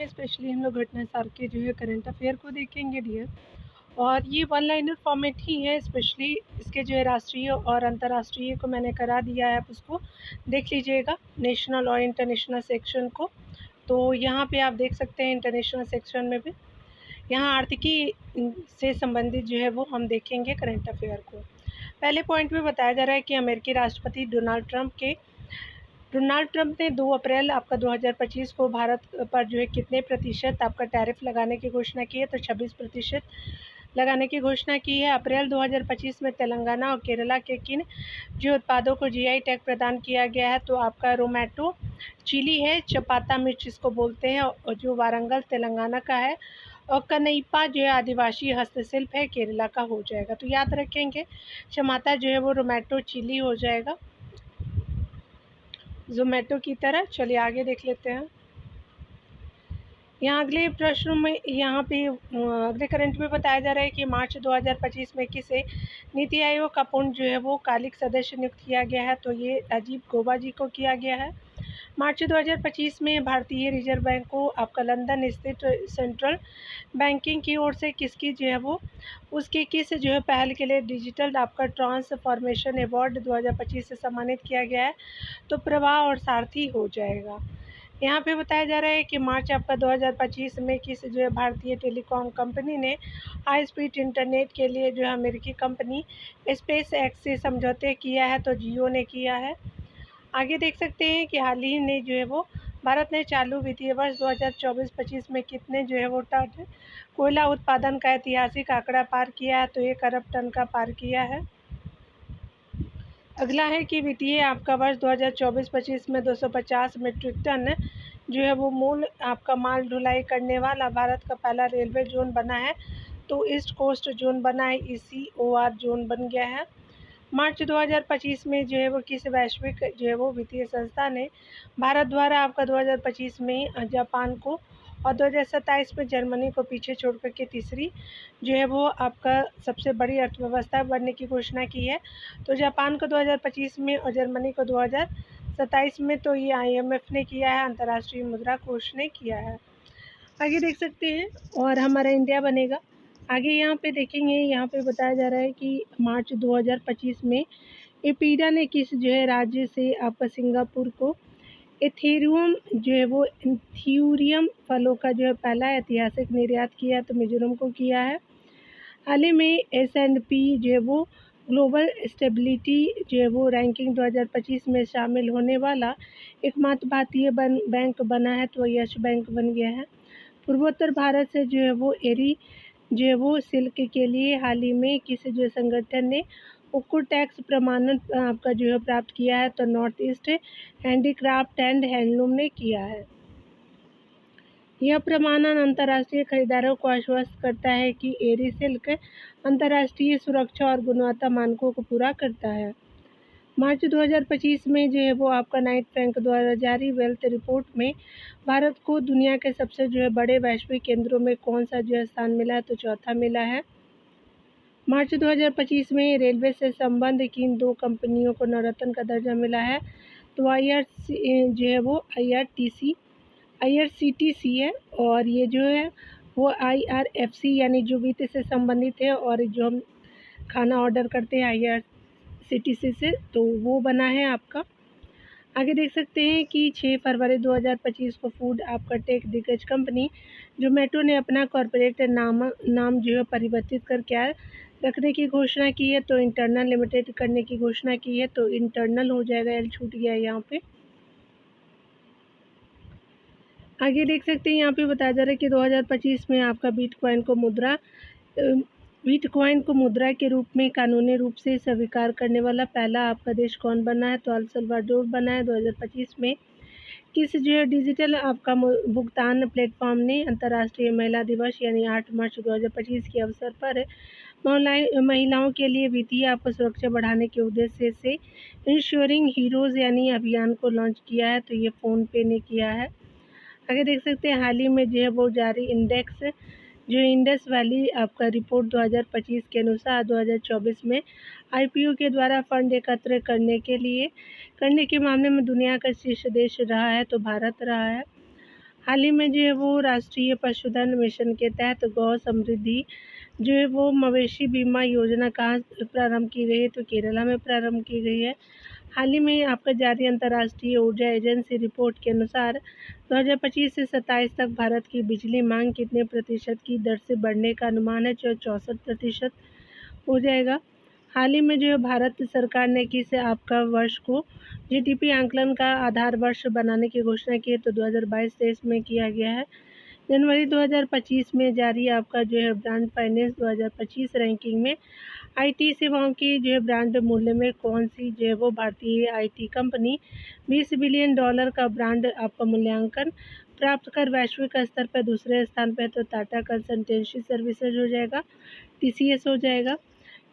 Specially हम लोग घटना सार के जो है करंट अफेयर को देखेंगे डियर। और ये वन लाइनर फॉर्मेट ही है। स्पेशली इसके जो है राष्ट्रीय और अंतर्राष्ट्रीय को मैंने करा दिया है, आप उसको देख लीजिएगा नेशनल और इंटरनेशनल सेक्शन को। तो यहाँ पे आप देख सकते हैं इंटरनेशनल सेक्शन में भी यहाँ आर्थिकी से संबंधित जो है वो हम देखेंगे करंट अफेयर को। पहले पॉइंट में बताया जा रहा है कि अमेरिकी राष्ट्रपति डोनाल्ड ट्रंप ने 2 अप्रैल आपका 2025 को भारत पर जो है कितने प्रतिशत आपका टैरिफ लगाने की घोषणा की है, तो 26% लगाने की घोषणा की है। अप्रैल 2025 में तेलंगाना और केरला के किन जो उत्पादों को जीआई टैग प्रदान किया गया है, तो आपका रोमेटो चिली है, चपाता मिर्च इसको बोलते हैं, और जो वारंगल तेलंगाना का है, और कनईपा जो है आदिवासी हस्तशिल्प है केरला का हो जाएगा। तो याद रखेंगे चमाता जो है वो रोमेटो चिली हो जाएगा जोमेटो की तरह। चलिए आगे देख लेते हैं। यहाँ अगले प्रश्न में यहाँ पे अगले करंट में बताया जा रहा है कि मार्च 2025 में किसे नीति आयोग का पूर्ण जो है वो कालिक सदस्य नियुक्त किया गया है, तो ये राजीव गौबा जी को किया गया है। मार्च 2025 में भारतीय रिजर्व बैंक को आपका लंदन स्थित सेंट्रल बैंकिंग की ओर से किसकी जो है वो उसके किस जो है पहल के लिए डिजिटल आपका ट्रांसफॉर्मेशन अवार्ड 2025 से सम्मानित किया गया है, तो प्रवाह और सारथी हो जाएगा। यहाँ पे बताया जा रहा है कि मार्च आपका 2025 में किस जो है भारतीय टेलीकॉम कंपनी ने हाई स्पीड इंटरनेट के लिए जो है अमेरिकी कंपनी स्पेस एक्स से समझौते किया है, तो जियो ने किया है। आगे देख सकते हैं कि हाल ही ने जो है वो भारत ने चालू वित्तीय वर्ष 2024-25 में कितने जो है वो टन कोयला उत्पादन का ऐतिहासिक आंकड़ा पार किया है, तो 1 अरब टन का पार किया है। अगला है कि वित्तीय आपका वर्ष 2024-25 में 250 मीट्रिक टन जो है वो मूल आपका माल ढुलाई करने वाला भारत का पहला रेलवे जोन बना है, तो ईस्ट कोस्ट जोन बना है, ECOR जोन बन गया है। मार्च 2025 में जो है वो किस वैश्विक जो है वो वित्तीय संस्था ने भारत द्वारा आपका 2025 में जापान को और 2027 में जर्मनी को पीछे छोड़ कर के तीसरी जो है वो आपका सबसे बड़ी अर्थव्यवस्था बनने की घोषणा की है, तो जापान को 2025 में और जर्मनी को 2027 में, तो ये IMF ने किया है, अंतर्राष्ट्रीय मुद्रा कोष ने किया है। आगे देख सकते हैं और हमारा इंडिया बनेगा। आगे यहाँ पे देखेंगे, यहाँ पे बताया जा रहा है कि मार्च 2025 में एपीडा ने किस जो है राज्य से आपका सिंगापुर को एथेरियम जो है वो एंथ्यूरियम फलों का जो है पहला ऐतिहासिक निर्यात किया, तो मिजोरम को किया है। हाल ही में S&P जो है वो ग्लोबल स्टेबिलिटी जो है वो रैंकिंग 2025 में शामिल होने वाला एकमात्र भारतीय बैंक बना है, तो यस बैंक बन गया है। पूर्वोत्तर भारत से जो है वो एरी जो है वो सिल्क के लिए हाल ही में किसी जो संगठन ने उक्कू टैक्स प्रमाणन आपका जो है प्राप्त किया है, तो north east handicraft and handloom ने किया है। यह प्रमाणन अंतर्राष्ट्रीय खरीदारों को आश्वस्त करता है कि एरी सिल्क अंतर्राष्ट्रीय सुरक्षा और गुणवत्ता मानकों को पूरा करता है। मार्च 2025 में जो है वो आपका नाइट बैंक द्वारा जारी वेल्थ रिपोर्ट में भारत को दुनिया के सबसे जो है बड़े वैश्विक केंद्रों में कौन सा जो है स्थान मिला है, तो चौथा मिला है। मार्च 2025 में रेलवे से संबंध की इन 2 कंपनियों को नवरत्न का दर्जा मिला है, तो जो है वो IRCTC है, और ये जो है वो IRFC यानी जो वित्त से संबंधित है, और जो हम खाना ऑर्डर करते हैं IRCTC से, तो वो बना है आपका। आगे देख सकते हैं कि 6 फरवरी 2025 को फूड आपका टेक दिग्गज कंपनी जोमेटो ने अपना कॉरपोरेट नाम जो है परिवर्तित कर क्या रखने की घोषणा की है, तो इंटरनल लिमिटेड करने की घोषणा की है, तो इंटरनल हो जाएगा, एल छूट गया है यहाँ पे। आगे देख सकते हैं यहाँ पे बताया जा रहा है कि 2025 में आपका बिटकॉइन को मुद्रा के रूप में कानूनी रूप से स्वीकार करने वाला पहला आपका देश कौन बना है, तो अल सल्वाडोर बना है। 2025 में किस जो है डिजिटल आपका भुगतान प्लेटफॉर्म ने अंतर्राष्ट्रीय महिला दिवस यानी 8 मार्च 2025 के अवसर पर महिलाओं के लिए वित्तीय आपको सुरक्षा बढ़ाने के उद्देश्य से इंश्योरिंग हीरोज़ यानी अभियान को लॉन्च किया है, तो ये फ़ोन पे ने किया है। आगे देख सकते हैं हाल ही में जो है वो जारी इंडस वैली आपका रिपोर्ट 2025 के अनुसार 2024 में IPO के द्वारा फंड एकत्र करने के मामले में दुनिया का शीर्ष देश रहा है, तो भारत रहा है। हाल ही में जो है वो राष्ट्रीय पशुधन मिशन के तहत गौ समृद्धि जो है वो मवेशी बीमा योजना कहाँ प्रारंभ की गई है, तो केरला में प्रारंभ की गई है। हाल ही में आपका जारी अंतर्राष्ट्रीय ऊर्जा एजेंसी रिपोर्ट के अनुसार 2025 से 27 तक भारत की बिजली मांग कितने प्रतिशत की दर से बढ़ने का अनुमान है, जो 64% हो जाएगा। हाल ही में जो है भारत सरकार ने किस आपका वर्ष को जीडीपी आंकलन का आधार वर्ष बनाने की घोषणा की है, तो 2022-23 में किया गया है। जनवरी 2025 में जारी आपका जो है ब्रांड फाइनेंस 2025 रैंकिंग में आईटी सेवाओं की जो है ब्रांड मूल्य में कौन सी जो है वो भारतीय आईटी कंपनी $20 बिलियन का ब्रांड आपका मूल्यांकन प्राप्त कर वैश्विक स्तर पर दूसरे स्थान पर, तो टाटा कंसल्टेंसी सर्विसेज हो जाएगा, टीसीएस हो जाएगा।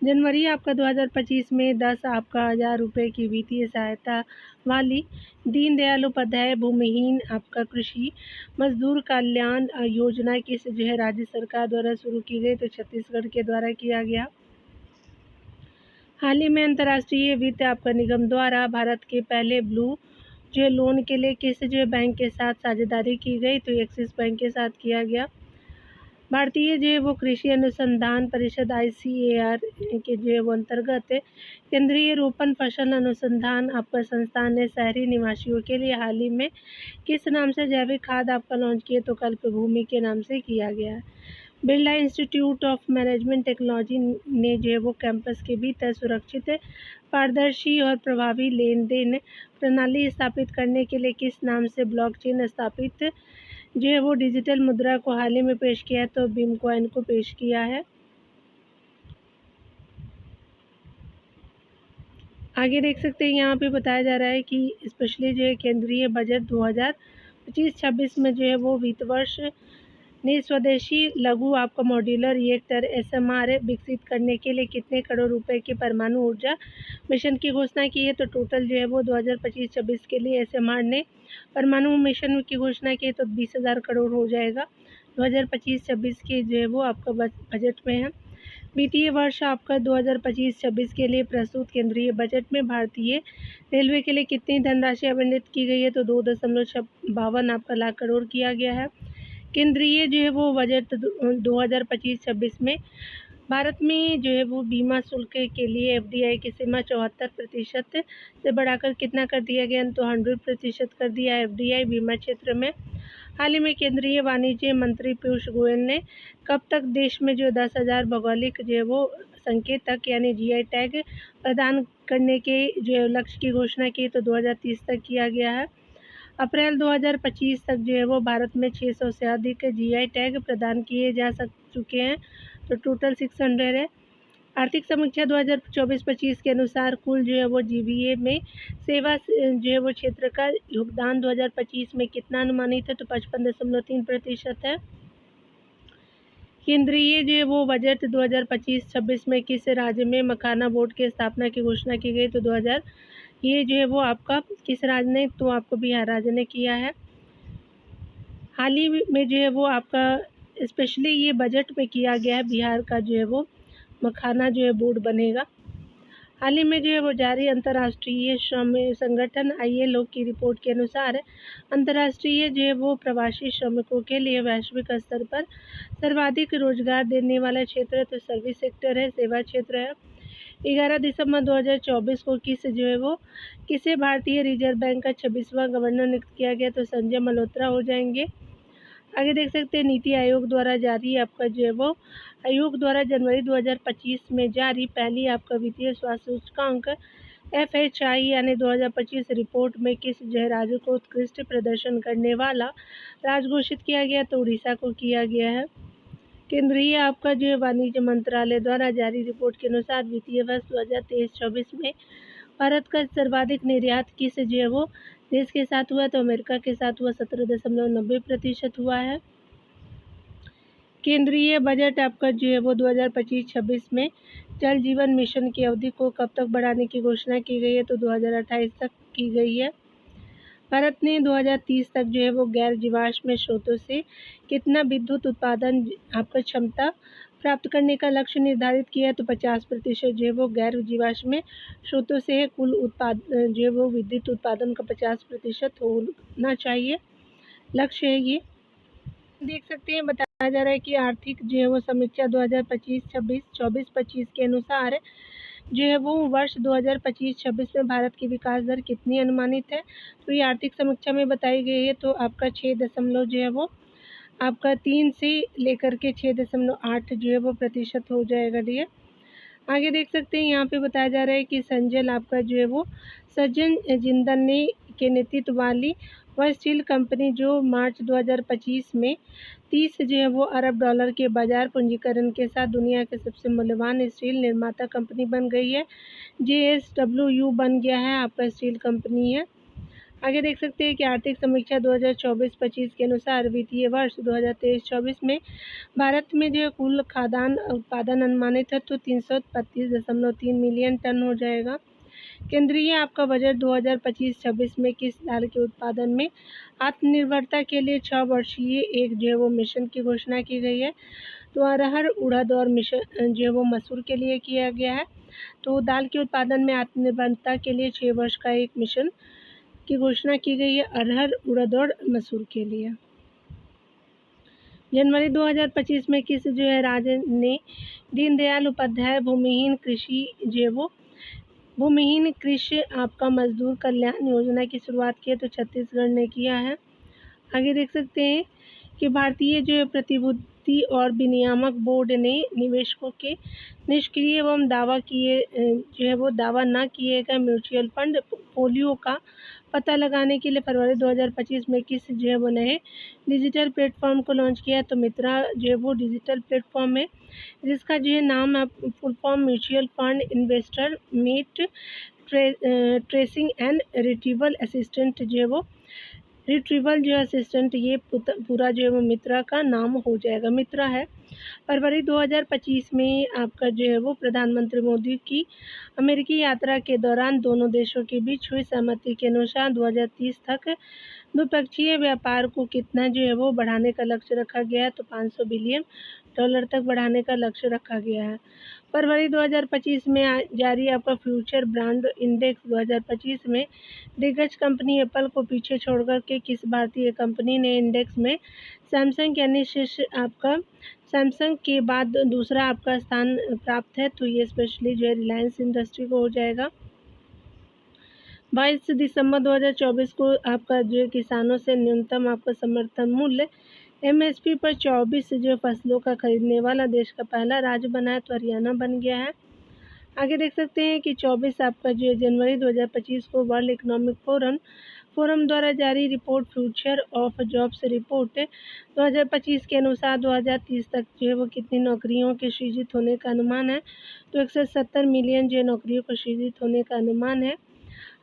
जनवरी आपका 2025 में 10 आपका 1000 रुपये की वित्तीय सहायता वाली दीनदयाल उपाध्याय भूमिहीन आपका कृषि मजदूर कल्याण योजना किस जो है राज्य सरकार द्वारा शुरू की गई, तो छत्तीसगढ़ के द्वारा किया गया। हाल ही में अंतर्राष्ट्रीय वित्त आपका निगम द्वारा भारत के पहले ब्लू जो है लोन के लिए किस जो है बैंक के साथ साझेदारी की गई, तो एक्सिस बैंक के साथ किया गया। भारतीय जो है वो कृषि अनुसंधान परिषद ICAR के जो है वो अंतर्गत केंद्रीय रोपण फसल अनुसंधान आपका संस्थान ने शहरी निवासियों के लिए हाल ही में किस नाम से जैविक खाद आपका लॉन्च किया, तो कल्पभूमि के नाम से किया गया है। Birla institute of management technology ने जो है वो कैंपस के भीतर सुरक्षित पारदर्शी और प्रभावी लेन देन प्रणाली स्थापित करने के लिए किस नाम से ब्लॉकचेन स्थापित जो है वो डिजिटल मुद्रा को हाल ही में पेश किया है, तो बीम कॉइन को पेश किया है। आगे देख सकते हैं यहाँ पे बताया जा रहा है कि स्पेशली जो है केंद्रीय बजट 2025-26 में जो है वो वित्त वर्ष ने स्वदेशी लघु आपका मॉड्यूलर रिएक्टर SMR विकसित करने के लिए कितने करोड़ रुपए के परमाणु ऊर्जा मिशन की घोषणा की है, तो टोटल जो है वो 2025-26 के लिए SMR ने परमाणु मिशन की घोषणा की है, तो 20,000 करोड़ हो जाएगा 2025-26 के जो है वो आपका बजट में है। वित्तीय वर्ष आपका 2025-26 के लिए प्रस्तुत केंद्रीय बजट में भारतीय रेलवे के लिए कितनी धनराशि आवंटित की गई है, तो 2.52 आपका लाख करोड़ किया गया है। केंद्रीय जो है वो बजट 2025-26 में भारत में जो है वो बीमा शुल्क के लिए FDI की सीमा 74% से बढ़ाकर कितना कर दिया गया, तो 100% कर दिया FDI बीमा क्षेत्र में। हाल ही में केंद्रीय वाणिज्य मंत्री पीयूष गोयल ने कब तक देश में जो 10,000 भौगोलिक जो है वो संकेतक यानी GI टैग प्रदान करने के जो लक्ष्य की घोषणा की, तो 2030 तक किया गया है। अप्रैल 2025 तक जो है वो भारत में 600 से अधिक GI टैग प्रदान किए जा चुके हैं, तो टोटल 600 है। आर्थिक समीक्षा 2024-25 के अनुसार कुल जो है वो GVA में सेवा जो है वो क्षेत्र का योगदान 2025 में कितना अनुमानित है, तो 55.3% है। केंद्रीय जो है वो बजट 2025-26 में किस राज्य में मखाना बोर्ड की स्थापना की घोषणा की गई, तो ये जो है वो आपका किस राज्य ने, तो आपको बिहार राज्य ने किया है। हाल ही में जो है वो आपका स्पेशली ये बजट में किया गया है, बिहार का जो है वो मखाना जो है बोर्ड बनेगा। हाल ही में जो है वो जारी अंतर्राष्ट्रीय श्रम संगठन ILO की रिपोर्ट के अनुसार अंतर्राष्ट्रीय जो है वो प्रवासी श्रमिकों के लिए वैश्विक स्तर पर सर्वाधिक रोजगार देने वाला क्षेत्र तो सर्विस सेक्टर है, सेवा क्षेत्र है। 11 दिसंबर 2024 को किसे भारतीय रिजर्व बैंक का 26वां गवर्नर नियुक्त किया गया, तो संजय मल्होत्रा हो जाएंगे। आगे देख सकते हैं नीति आयोग द्वारा जारी आपका जो है वो आयोग द्वारा जनवरी 2025 में जारी पहली आपका वित्तीय स्वास्थ्य सूचकांक FHI यानी 2025 रिपोर्ट में किस जो है राज्य को उत्कृष्ट प्रदर्शन करने वाला राज्य घोषित किया गया, तो उड़ीसा को किया गया है। केंद्रीय आपका जो है वाणिज्य मंत्रालय द्वारा जारी रिपोर्ट के अनुसार वित्तीय वर्ष 2023-24 में भारत का सर्वाधिक निर्यात किस जो है वो देश के साथ हुआ, तो अमेरिका के साथ हुआ 17.90% हुआ है। केंद्रीय बजट आपका जो है वो 2025-26 में जल जीवन मिशन की अवधि को कब तक बढ़ाने की घोषणा की गई है, तो 2028 तक की गई है। भारत ने 2030 तक जो है वो गैर जीवाश्म स्रोतों से कितना विद्युत उत्पादन आपका क्षमता प्राप्त करने का लक्ष्य निर्धारित किया है, तो 50% जो है वो गैर जीवाश्म स्रोतों से कुल उत्पाद जो है वो विद्युत उत्पादन का 50% होना चाहिए। लक्ष्य है ये। देख सकते हैं बताया जा रहा है कि आर्थिक जो है वो समीक्षा 2025-26, 24-25 के अनुसार जो है वो वर्ष 2025-26 में भारत की विकास दर कितनी अनुमानित है। तो ये आर्थिक समीक्षा में बताई गई है। तो आपका 6 दशमलव जो है वो आपका 3 से लेकर के 6.8 जो है वो प्रतिशत हो जाएगा डियर। आगे देख सकते हैं यहाँ पे बताया जा रहा है कि संजय आपका जो है वो सज्जन जिंदल ने के नेतृत्व वाली वह स्टील कंपनी जो मार्च 2025 में 30 जो है वो अरब डॉलर के बाजार पूंजीकरण के साथ दुनिया के सबसे मूल्यवान स्टील निर्माता कंपनी बन गई है। JSW बन गया है आपका स्टील कंपनी है। आगे देख सकते हैं कि आर्थिक समीक्षा 2024-25 के अनुसार वित्तीय वर्ष 2023-24 में भारत में जो कुल खाद्यान्न उत्पादन अनुमानित है तो 332.3 मिलियन टन हो जाएगा। केंद्रीय आपका बजट 2025-26 में किस दाल के उत्पादन में आत्मनिर्भरता के लिए 6 वर्षीय एक जो है वो मिशन की घोषणा की गई है। तो अरहर उड़द और मिशन जो है वो मसूर के लिए किया गया है। तो दाल के उत्पादन में आत्मनिर्भरता के लिए 6 वर्ष का एक मिशन की घोषणा की गई है अरहर उड़द और मसूर के लिए। जनवरी 2025 में किस जो है राज्य ने दीनदयाल उपाध्याय भूमिहीन कृषि जो है वो भूमिहीन कृषि आपका मजदूर कल्याण योजना की शुरुआत की है। तो छत्तीसगढ़ ने किया है। आगे देख सकते हैं कि भारतीय जो है प्रतिभूति और विनियामक बोर्ड ने निवेशकों के निष्क्रिय एवं दावा किए जो है वो दावा न किए गए म्यूचुअल फंड पोर्टफोलियो का पता लगाने के लिए फरवरी 2025 में किस जो है वो नए डिजिटल प्लेटफॉर्म को लॉन्च किया। तो मित्रा जो है वो डिजिटल प्लेटफॉर्म है जिसका जो है नाम full form mutual fund investor meet tracing and retrieval assistant जो है वो रिट्रीवल जो असिस्टेंट ये पूरा जो है वो मित्रा का नाम हो जाएगा। मित्रा है। फरवरी 2025 में आपका जो है वो प्रधानमंत्री मोदी की अमेरिकी यात्रा के दौरान दोनों देशों के बीच हुई सहमति के अनुसार 2030 तक द्विपक्षीय व्यापार को कितना जो है वो बढ़ाने का लक्ष्य रखा गया है। तो 500 बिलियन डॉलर तक बढ़ाने का लक्ष्य रखा गया है। फरवरी 2025 में जारी आपका फ्यूचर ब्रांड इंडेक्स 2025 में दिग्गज कंपनी एप्पल को पीछे छोड़कर के किस भारतीय कंपनी ने इंडेक्स में सैमसंग यानी शीर्ष आपका सैमसंग के बाद दूसरा आपका स्थान प्राप्त है। तो ये स्पेशली जो है रिलायंस इंडस्ट्री को हो जाएगा। 22 दिसंबर 2024 को आपका जो है किसानों से न्यूनतम आपका समर्थन मूल्य MSP पर 24 जो फसलों का खरीदने वाला देश का पहला राज्य बना है। तो हरियाणा बन गया है। आगे देख सकते हैं कि 24 आपका जो है जनवरी 2025 को वर्ल्ड इकोनॉमिक फोरम द्वारा जारी report future of jobs report 2025 के अनुसार 2030 तक जो है वो कितनी नौकरियों के सृजित होने का अनुमान है। तो 170 मिलियन जो नौकरियों को सृजित होने का अनुमान है।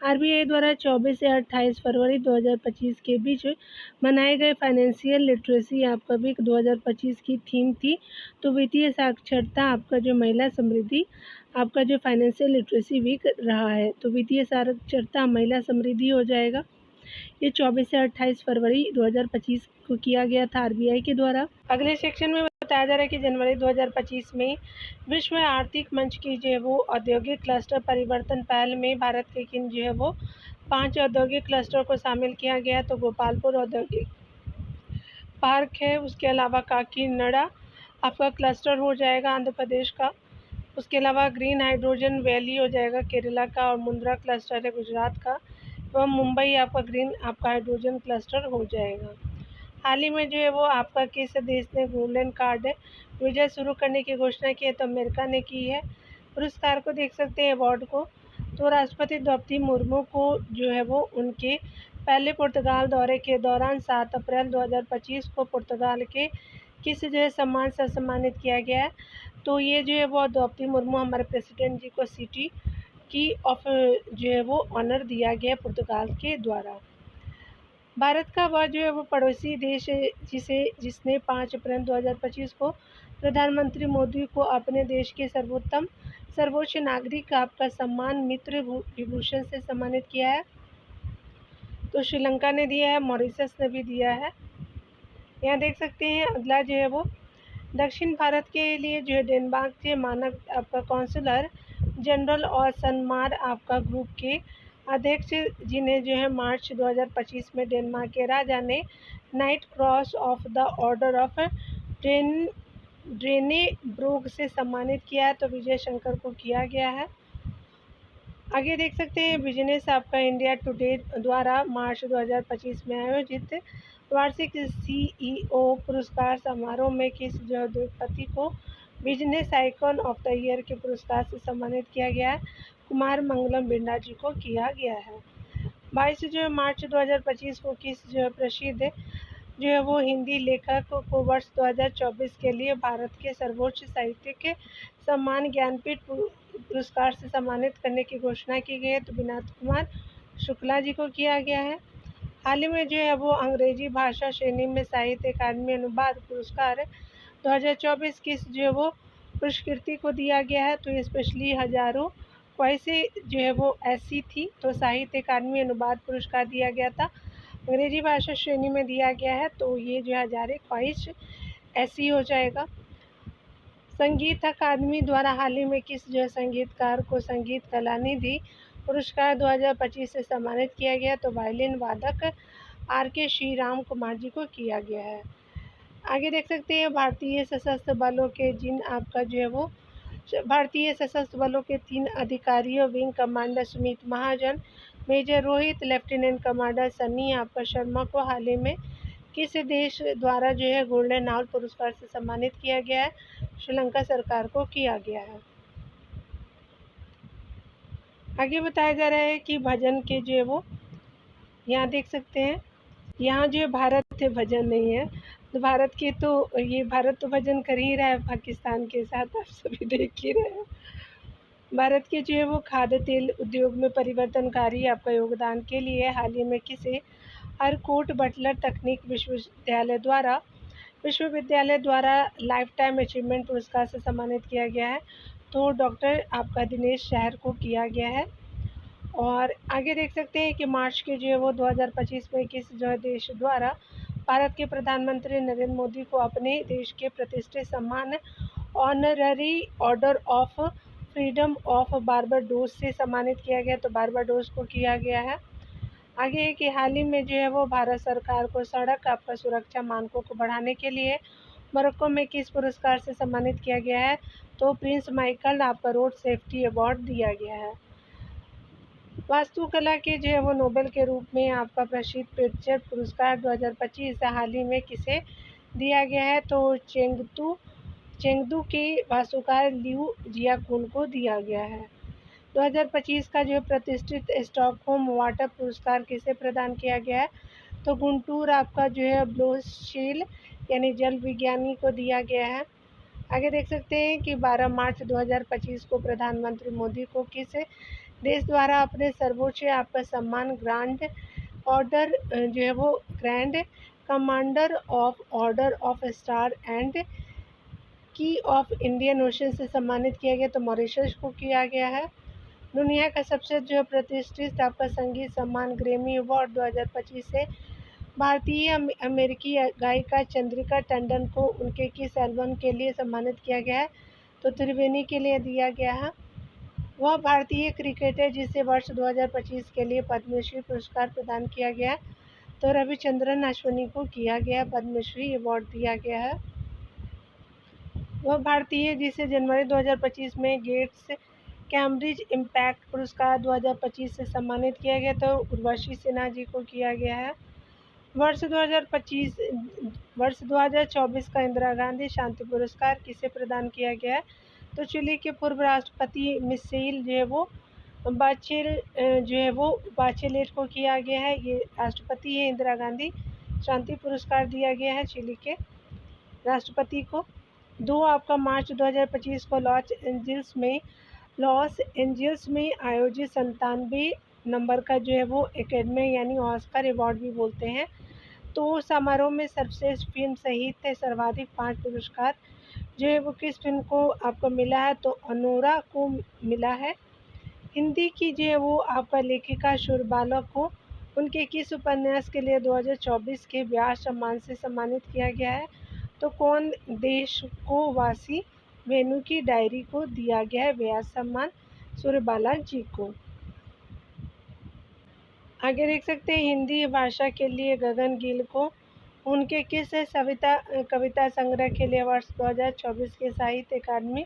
RBI द्वारा 24 से 28 फरवरी 2025 के बीच मनाए गए फाइनेंशियल लिटरेसी आपका वीक 2025 की थीम थी। तो वित्तीय साक्षरता आपका जो महिला समृद्धि आपका जो फाइनेंशियल लिटरेसी वीक रहा है। तो वित्तीय साक्षरता महिला समृद्धि हो जाएगा। ये 24 से 28 फरवरी 2025 को किया गया था RBI के द्वारा। अगले सेक्शन में बताया जा रहा है कि जनवरी 2025 में विश्व आर्थिक मंच की जो है वो औद्योगिक क्लस्टर परिवर्तन पहल में भारत के किन जो है वो 5 औद्योगिक क्लस्टर को शामिल किया गया। तो गोपालपुर औद्योगिक पार्क है। उसके अलावा काकीनाडा आपका क्लस्टर हो जाएगा आंध्र प्रदेश का। उसके अलावा ग्रीन हाइड्रोजन वैली हो जाएगा केरला का और मुंद्रा क्लस्टर है गुजरात का। एवं मुंबई आपका ग्रीन आपका हाइड्रोजन क्लस्टर हो जाएगा। हाल ही में जो है वो आपका किस देश ने गोल्डन कार्ड वीज़ा शुरू करने की घोषणा की है। तो अमेरिका ने की है। पुरस्कार को देख सकते हैं अवार्ड को। तो राष्ट्रपति द्रौपदी मुर्मू को जो है वो उनके पहले पुर्तगाल दौरे के दौरान 7 अप्रैल 2025 को पुर्तगाल के किस जो है सम्मान से सम्मानित किया गया है। तो ये जो है वो द्रौपदी मुर्मू हमारे प्रेसिडेंट जी को सिटी की ऑफ जो है वो ऑनर दिया गया पुर्तगाल के द्वारा। भारत का वह जो है वो पड़ोसी देश है जिसने 5 अप्रैल 2025 को प्रधानमंत्री मोदी को अपने देश के सर्वोच्च नागरिक आपका सम्मान मित्र विभूषण से सम्मानित किया है। तो श्रीलंका ने दिया है, मॉरिशस ने भी दिया है। यहाँ देख सकते हैं अगला जो है वो दक्षिण भारत के लिए जो है डेनमार्क के मानक आपका काउंसलर जनरल और सनमार आपका ग्रुप के अध्यक्ष जिन्हें जो है मार्च 2025 में डेनमार्क के राजा ने knight cross of the order of Dannebrog से सम्मानित किया है, तो विजय शंकर को किया गया है। आगे देख सकते हैं बिजनेस आपका इंडिया टुडे द्वारा मार्च 2025 में आयोजित वार्षिक CEO पुरस्कार समारोह में किस जो उद्योगपति को business icon of the year के पुरस्कार से सम्मानित किया गया है? कुमार मंगलम बिरला जी को किया गया है। 22 मार्च 2025 को किस जो प्रसिद्ध जो है वो हिंदी लेखक को वर्ष 2024 के लिए भारत के सर्वोच्च साहित्यिक सम्मान ज्ञानपीठ पुरस्कार से सम्मानित करने की घोषणा की गई है? तो विनोद कुमार शुक्ला जी को किया गया है। हाल ही में जो है वो अंग्रेजी भाषा श्रेणी में साहित्य अकादमी अनुवाद पुरस्कार 2024 किस जो है वो पुरस्कृति को दिया गया है? तो स्पेशली हजारों ख्वाहिशें जो है वो ऐसी थी, तो साहित्य अकादमी अनुवाद पुरस्कार दिया गया था, अंग्रेजी भाषा श्रेणी में दिया गया है, तो ये जो हजारे ख्वाहिश ऐसी हो जाएगा। संगीत अकादमी द्वारा हाल ही में किस जो है संगीतकार को संगीत कलानिधि पुरस्कार 2025 से सम्मानित किया गया? तो वायलिन वादक RK श्रीराम कुमार जी को किया गया है। आगे देख सकते हैं भारतीय सशस्त्र बलों के जिन आपका जो है वो भारतीय सशस्त्र बलों के 3 अधिकारियों wing commander Sumit Mahajan, major Rohit, lieutenant commander Sunny आपका शर्मा को हाल ही में किस देश द्वारा जो है गोल्डन आवर पुरस्कार से सम्मानित किया गया है? श्रीलंका सरकार को किया गया है। आगे बताया जा रहा है कि भजन के जो है वो यहाँ देख सकते हैं, यहाँ जो है भारत भजन नहीं है, तो भारत के तो ये भारत तो भजन कर ही रहा है पाकिस्तान के साथ, आप सभी देख ही रहे हैं। भारत के जो है वो खाद्य तेल उद्योग में परिवर्तनकारी आपका योगदान के लिए हाल ही में किसे हरकोट बटलर तकनीक विश्वविद्यालय द्वारा लाइफ टाइम अचीवमेंट पुरस्कार से सम्मानित किया गया है? तो डॉक्टर आपका दिनेश शहर को किया गया है। और आगे देख सकते हैं कि मार्च के जो है वो 2025 में किस जो है देश द्वारा भारत के प्रधानमंत्री नरेंद्र मोदी को अपने देश के प्रतिष्ठित सम्मान honorary order of freedom of Barbados से सम्मानित किया गया? तो बारबाडोस को किया गया है। आगे है कि हाल ही में जो है वो भारत सरकार को सड़क आपका सुरक्षा मानकों को बढ़ाने के लिए मोरक्को में किस पुरस्कार से सम्मानित किया गया है? तो प्रिंस माइकल आपका रोड सेफ्टी अवार्ड दिया गया है। वास्तुकला के जो है वो नोबेल के रूप में आपका प्रसिद्ध पिक्चर पुरस्कार 2025 हाल ही में किसे दिया गया है? तो चेंगदू के वास्तुकार लियू जियाकुन को दिया गया है। 2025 का जो है प्रतिष्ठित स्टॉकहोम वाटर पुरस्कार किसे प्रदान किया गया है? तो गुंटूर आपका जो है ब्लोशील यानी जल विज्ञानी को दिया गया है। आगे देख सकते हैं कि 12 मार्च 2025 को प्रधानमंत्री मोदी को किस देश द्वारा अपने सर्वोच्च आपका सम्मान grand commander of order of star and की ऑफ इंडियन ओशन से सम्मानित किया गया? तो मॉरिशस को किया गया है। दुनिया का सबसे जो प्रतिष्ठित आपका संगीत सम्मान ग्रैमी अवार्ड 2025 से भारतीय अमेरिकी गायिका चंद्रिका टंडन को उनके किस एल्बम के लिए सम्मानित किया गया है? तो त्रिवेणी के लिए दिया गया है। वह भारतीय क्रिकेटर जिसे वर्ष 2025 के लिए पद्मश्री पुरस्कार प्रदान किया गया, तो रविचंद्रन अश्विनी को किया गया पद्मश्री अवार्ड दिया गया है। वह भारतीय जिसे जनवरी 2025 में गेट्स कैम्ब्रिज इम्पैक्ट पुरस्कार 2025 से सम्मानित किया गया, तो उर्वशी सिन्हा जी को किया गया है। वर्ष 2024 का इंदिरा गांधी शांति पुरस्कार किसे प्रदान किया गया है? तो चिली के पूर्व राष्ट्रपति मिशेल जो है वो बाचेलेट को किया गया है। ये राष्ट्रपति है, इंदिरा गांधी शांति पुरस्कार दिया गया है चिली के राष्ट्रपति को। 2 आपका मार्च 2025 को लॉस एंजल्स में आयोजित 97 नंबर का जो है वो एकेडमी यानी ऑस्कर अवार्ड भी बोलते हैं, तो समारोह में सर्वश्रेष्ठ फिल्म सहित सर्वाधिक 5 पुरस्कार जो है वो किस फिल्म को आपको मिला है? तो अनोरा को मिला है। हिंदी की जो है वो आपका लेखिका सुरबाला को उनके किस उपन्यास के लिए 2024 के व्यास सम्मान से सम्मानित किया गया है? तो कौन देश को वासी वेणु की डायरी को दिया गया है व्यास सम्मान सुरबाला जी को। आगे देख सकते हैं हिंदी भाषा के लिए गगन गिल को उनके किस कविता संग्रह के लिए वर्ष 2024 के साहित्य अकादमी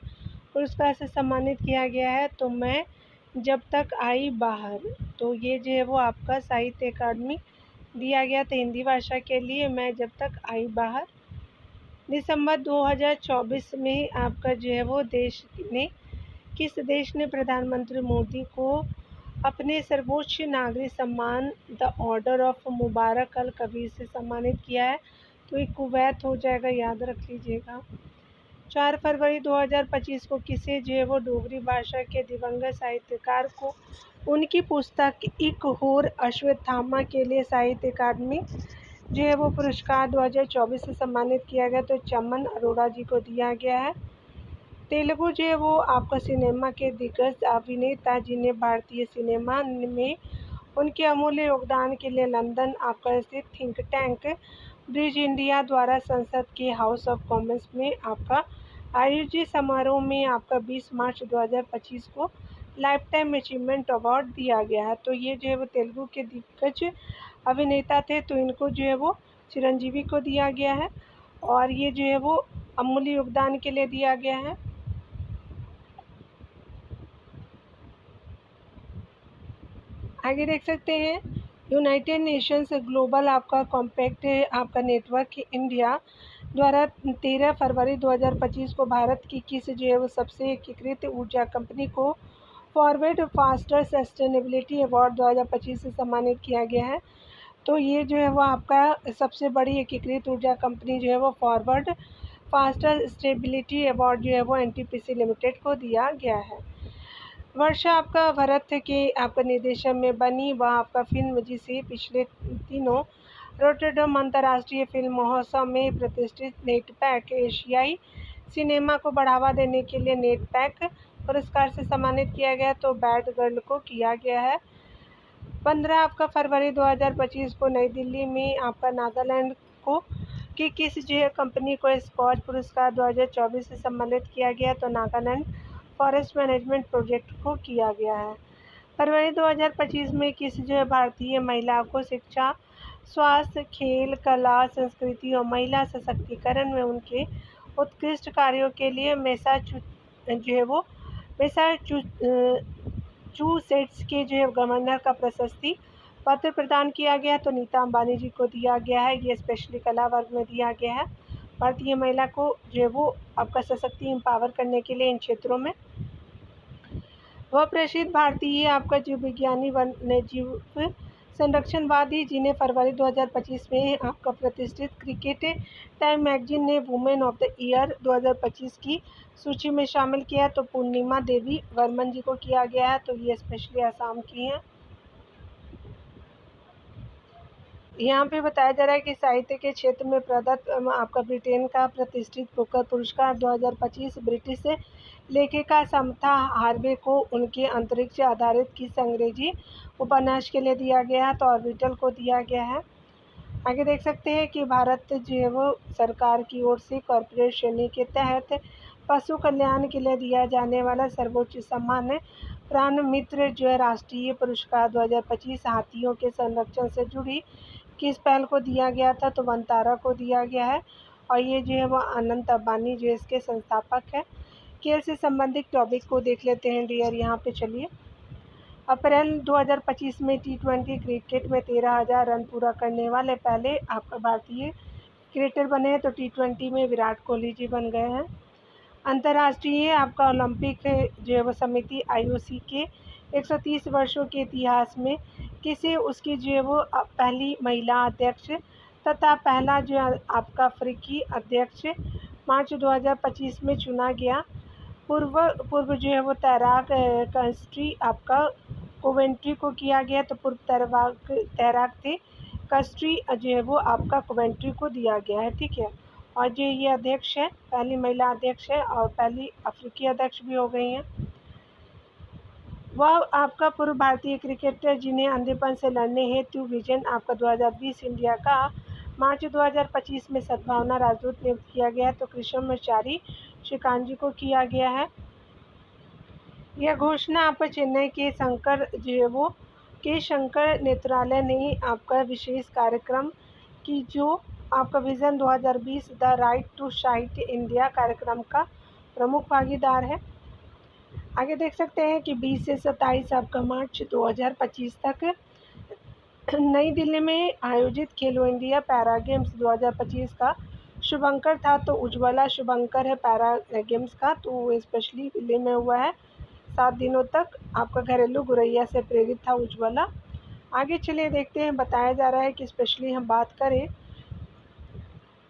पुरस्कार से सम्मानित किया गया है? तो मैं जब तक आई बाहर। तो ये जो है वो आपका साहित्य अकादमी दिया गया था हिंदी भाषा के लिए मैं जब तक आई बाहर। दिसंबर 2024 में आपका जो है वो किस देश ने प्रधानमंत्री मोदी को अपने सर्वोच्च नागरिक सम्मान द ऑर्डर ऑफ मुबारक अल कबीर से सम्मानित किया है? तो ये कुवैत हो जाएगा, याद रख लीजिएगा। 4 फरवरी 2025 को किसे जो है वो डोगरी भाषा के दिवंगत साहित्यकार को उनकी पुस्तक एक होर अश्वत्थामा के लिए साहित्य अकादमी जो है वो पुरस्कार 2024 से सम्मानित किया गया? तो चमन अरोड़ा जी को दिया गया है। तेलुगु जो है वो आपका सिनेमा के दिग्गज अभिनेता जिन्हें भारतीय सिनेमा में उनके अमूल्य योगदान के लिए लंदन आपका स्थित थिंक टैंक ब्रिज इंडिया द्वारा संसद के हाउस ऑफ कॉमन्स में आपका आयोजित समारोह में आपका 20 मार्च 2025 को लाइफ टाइम अचीवमेंट अवार्ड दिया गया है। तो ये जो है वो तेलुगु के दिग्गज अभिनेता थे, तो इनको जो है वो चिरंजीवी को दिया गया है और ये जो है वो अमूल्य योगदान के लिए दिया गया है। आगे देख सकते हैं यूनाइटेड नेशंस ग्लोबल आपका कॉम्पैक्ट आपका नेटवर्क इंडिया द्वारा 13 फरवरी 2025 को भारत की किस जो है वो सबसे एकीकृत ऊर्जा कंपनी को फॉरवर्ड फास्टर सस्टेनेबिलिटी अवार्ड 2025 से सम्मानित किया गया है? तो ये जो है वो आपका सबसे बड़ी एकीकृत ऊर्जा कंपनी जो है वो फॉरवर्ड फास्टर स्टेबिलिटी अवार्ड जो है वो एनटीपीसी लिमिटेड को दिया गया है। वर्षा आपका भरत के आपका निर्देशन में बनी वह आपका फिल्म जिसे पिछले दिनों रोटरडम अंतर्राष्ट्रीय फिल्म महोत्सव में प्रतिष्ठित नेटपैक एशियाई सिनेमा को बढ़ावा देने के लिए नेटपैक पुरस्कार से सम्मानित किया गया? तो बैड गर्ल को किया गया है। 15 आपका फरवरी 2025 को नई दिल्ली में आपका नागालैंड को कि किस जो है कंपनी को स्कॉच पुरस्कार 2024 से सम्मानित किया गया? तो नागालैंड फॉरेस्ट मैनेजमेंट प्रोजेक्ट को किया गया है। फरवरी 2025 में किस जो है भारतीय महिला को शिक्षा, स्वास्थ्य, खेल, कला, संस्कृति और महिला सशक्तिकरण में उनके उत्कृष्ट कार्यों के लिए मैसाचुसेट्स के जो है गवर्नर का प्रशस्ति पत्र प्रदान किया गया? तो नीता अंबानी जी को दिया गया है। ये स्पेशली कला वर्ग में दिया गया है। भारतीय महिला को जो है वो आपका सशक्ति एम्पावर करने के लिए इन क्षेत्रों में वह प्रसिद्ध भारतीय आपका जीव विज्ञानी वन्यजीव संरक्षणवादी जिन्हें फरवरी 2025 में आपका प्रतिष्ठित क्रिकेट टाइम मैगजीन ने वुमेन ऑफ द ईयर 2025 की सूची में शामिल किया? तो पूर्णिमा देवी वर्मन जी को किया गया है। तो ये स्पेशली आसाम की हैं। यहाँ पे बताया जा रहा है कि साहित्य के क्षेत्र में प्रदत्त आपका ब्रिटेन का प्रतिष्ठित बुकर पुरस्कार 2025 ब्रिटिश लेखिका समथा हार्वे को उनके अंतरिक्ष आधारित किस अंग्रेजी उपन्यास के लिए दिया गया है? तो ऑर्बिटल को दिया गया है। आगे देख सकते हैं कि भारत जो है वो सरकार की ओर से कॉर्पोरेट श्रेणी के तहत पशु कल्याण के लिए दिया जाने वाला सर्वोच्च सम्मान है प्राण मित्र जो है राष्ट्रीय पुरस्कार 2025 हाथियों के संरक्षण से जुड़ी किस पहल को दिया गया था? तो वनतारा को दिया गया है और ये जो है वो अनंत अंबानी जो इसके संस्थापक है। खेल से संबंधित टॉपिक को देख लेते हैं डियर। यहाँ पे चलिए अप्रैल 2025 में T20 क्रिकेट में 13,000 रन पूरा करने वाले पहले आपका भारतीय क्रिकेटर बने हैं। तो T20 में विराट कोहली जी बन गए हैं। अंतर्राष्ट्रीय आपका ओलंपिक जो है वो समिति IOC के 130 वर्षों के इतिहास में किसे उसकी जो है वो पहली महिला अध्यक्ष तथा पहला जो आपका अफ्रीकी अध्यक्ष मार्च 2025 में चुना गया? पूर्व जो है वो तैराक कस्ट्री आपका कोवेंट्री को किया गया? तो पूर्व तैराक थे कस्ट्री जो है वो आपका कोवेंट्री को दिया गया है। ठीक है, और जो ये अध्यक्ष है पहली महिला अध्यक्ष है और पहली अफ्रीकी अध्यक्ष भी हो गई हैं। वह आपका पूर्व भारतीय क्रिकेटर जिन्हें अंधेपन से लड़ने हेतु विजन आपका 2020 इंडिया का मार्च 2025 में सद्भावना राजदूत नियुक्त किया गया? तो कृष्णमचारी श्रीकांत जी को किया गया है। यह घोषणा आपको चेन्नई के शंकर जो है वो के शंकर नेत्रालय ने आपका विशेष कार्यक्रम की जो आपका vision 2020 the right to sight India कार्यक्रम का प्रमुख भागीदार है। आगे देख सकते हैं कि 20 से 27 आपका मार्च 2025 तक नई दिल्ली में आयोजित खेलो इंडिया पैरा गेम्स 2025 का शुभंकर था। तो उज्ज्वला शुभंकर है पैरा गेम्स का, तो वो स्पेशली दिल्ली में हुआ है। 7 दिनों तक आपका घरेलू गुरैया से प्रेरित था उज्ज्वला। आगे चलिए देखते हैं, बताया जा रहा है कि स्पेशली हम बात करें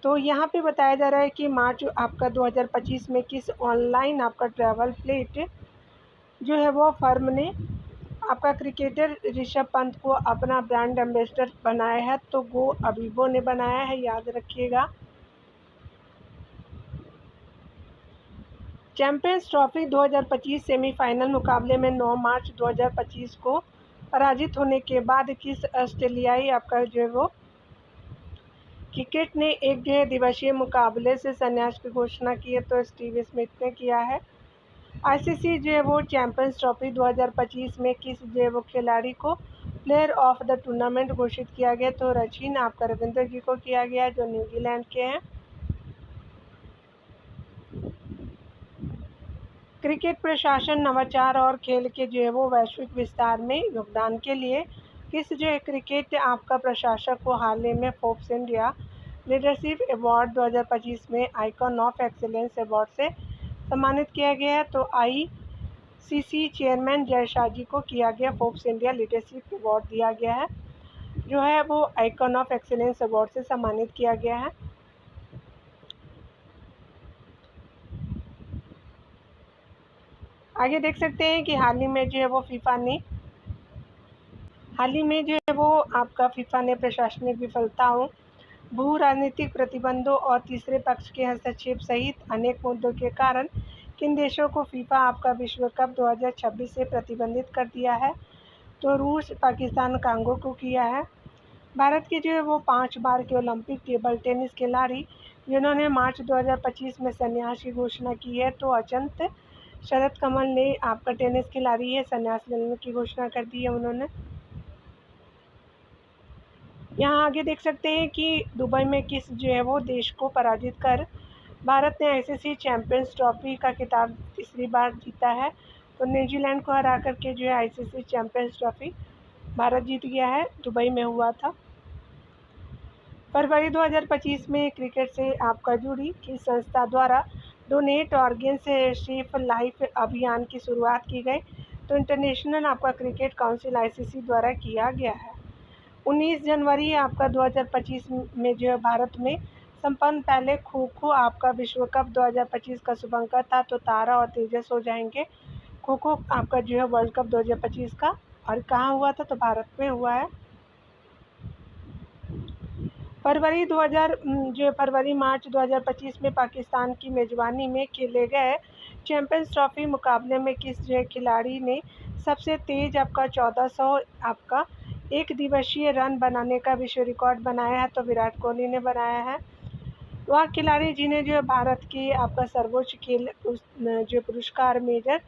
तो यहाँ पे बताया जा रहा है कि मार्च आपका 2025 में किस ऑनलाइन आपका ट्रैवल प्लेट जो है वो फर्म ने आपका क्रिकेटर ऋषभ पंत को अपना ब्रांड एम्बेसडर बनाया है। तो गो अबीबो ने बनाया है, याद रखिएगा। चैंपियंस ट्रॉफी 2025 सेमीफाइनल मुकाबले में 9 मार्च 2025 को पराजित होने के बाद किस ऑस्ट्रेलियाई आपका जो है वो क्रिकेट ने एक दिवसीय मुकाबले से संन्यास की घोषणा की है। तो स्टीव स्मिथ ने किया है। आईसीसी जो है वो चैंपियंस ट्रॉफी 2025 में किस जो है वो खिलाड़ी को प्लेयर ऑफ द टूर्नामेंट घोषित किया गया। तो रचिन आपका रविंद्र जी को किया गया, जो न्यूजीलैंड के हैं। क्रिकेट प्रशासन, नवाचार और खेल के जो है वो वैश्विक विस्तार में योगदान के लिए किस जो है क्रिकेट आपका प्रशासक को हाल ही में फोर्ब्स इंडिया लीडरशिप अवार्ड 2025 में आइकॉन ऑफ एक्सीलेंस अवार्ड से सम्मानित किया गया है। तो आईसीसी चेयरमैन जय शाह जी को किया गया फोर्ब्स इंडिया लीडरशिप अवार्ड दिया गया है, जो है वो आइकॉन ऑफ एक्सीलेंस अवार्ड से सम्मानित किया गया है। आगे देख सकते हैं कि हाल ही में जो है वो फीफा ने प्रशासनिक विफलताओं, भू राजनीतिक प्रतिबंधों और तीसरे पक्ष के हस्तक्षेप सहित अनेक मुद्दों के कारण किन देशों को फीफा आपका विश्व कप 2026 से प्रतिबंधित कर दिया है। तो रूस, पाकिस्तान, कांगो को किया है। भारत के जो है वो 5 बार के ओलंपिक टेबल टेनिस खिलाड़ी जिन्होंने मार्च 2025 में संन्यास की घोषणा की है। तो अचंत शरद कमल ने आपका टेनिस खिलाड़ी है, संन्यास लेने की घोषणा कर दी है उन्होंने। यहाँ आगे देख सकते हैं कि दुबई में किस जो है वो देश को पराजित कर भारत ने आईसीसी चैंपियंस ट्रॉफी का खिताब तीसरी बार जीता है। तो न्यूजीलैंड को हरा करके जो है आईसीसी चैंपियंस ट्रॉफी भारत जीत गया है, दुबई में हुआ था। फरवरी 2025 में क्रिकेट से आपका जुड़ी किस संस्था द्वारा डोनेट ऑर्गन से सेफ लाइफ अभियान की शुरुआत की गई। तो इंटरनेशनल आपका क्रिकेट काउंसिल आईसीसी द्वारा किया गया है। 19 जनवरी आपका 2025 में जो है भारत में संपन्न पहले खो खो आपका विश्व कप 2025 का शुभंकर था। तो तारा और तेजस हो जाएंगे खो खो आपका जो है वर्ल्ड कप 2025 का। और कहाँ हुआ था, तो भारत में हुआ है। फरवरी मार्च 2025 में पाकिस्तान की मेजबानी में खेले गए चैंपियंस ट्रॉफी मुकाबले में किस जो है खिलाड़ी ने सबसे तेज आपका 1400 आपका एक दिवसीय रन बनाने का विश्व रिकॉर्ड बनाया है। तो विराट कोहली ने बनाया है। वह खिलाड़ी जिन्हें जो है भारत की आपका सर्वोच्च खेल जो पुरस्कार मेजर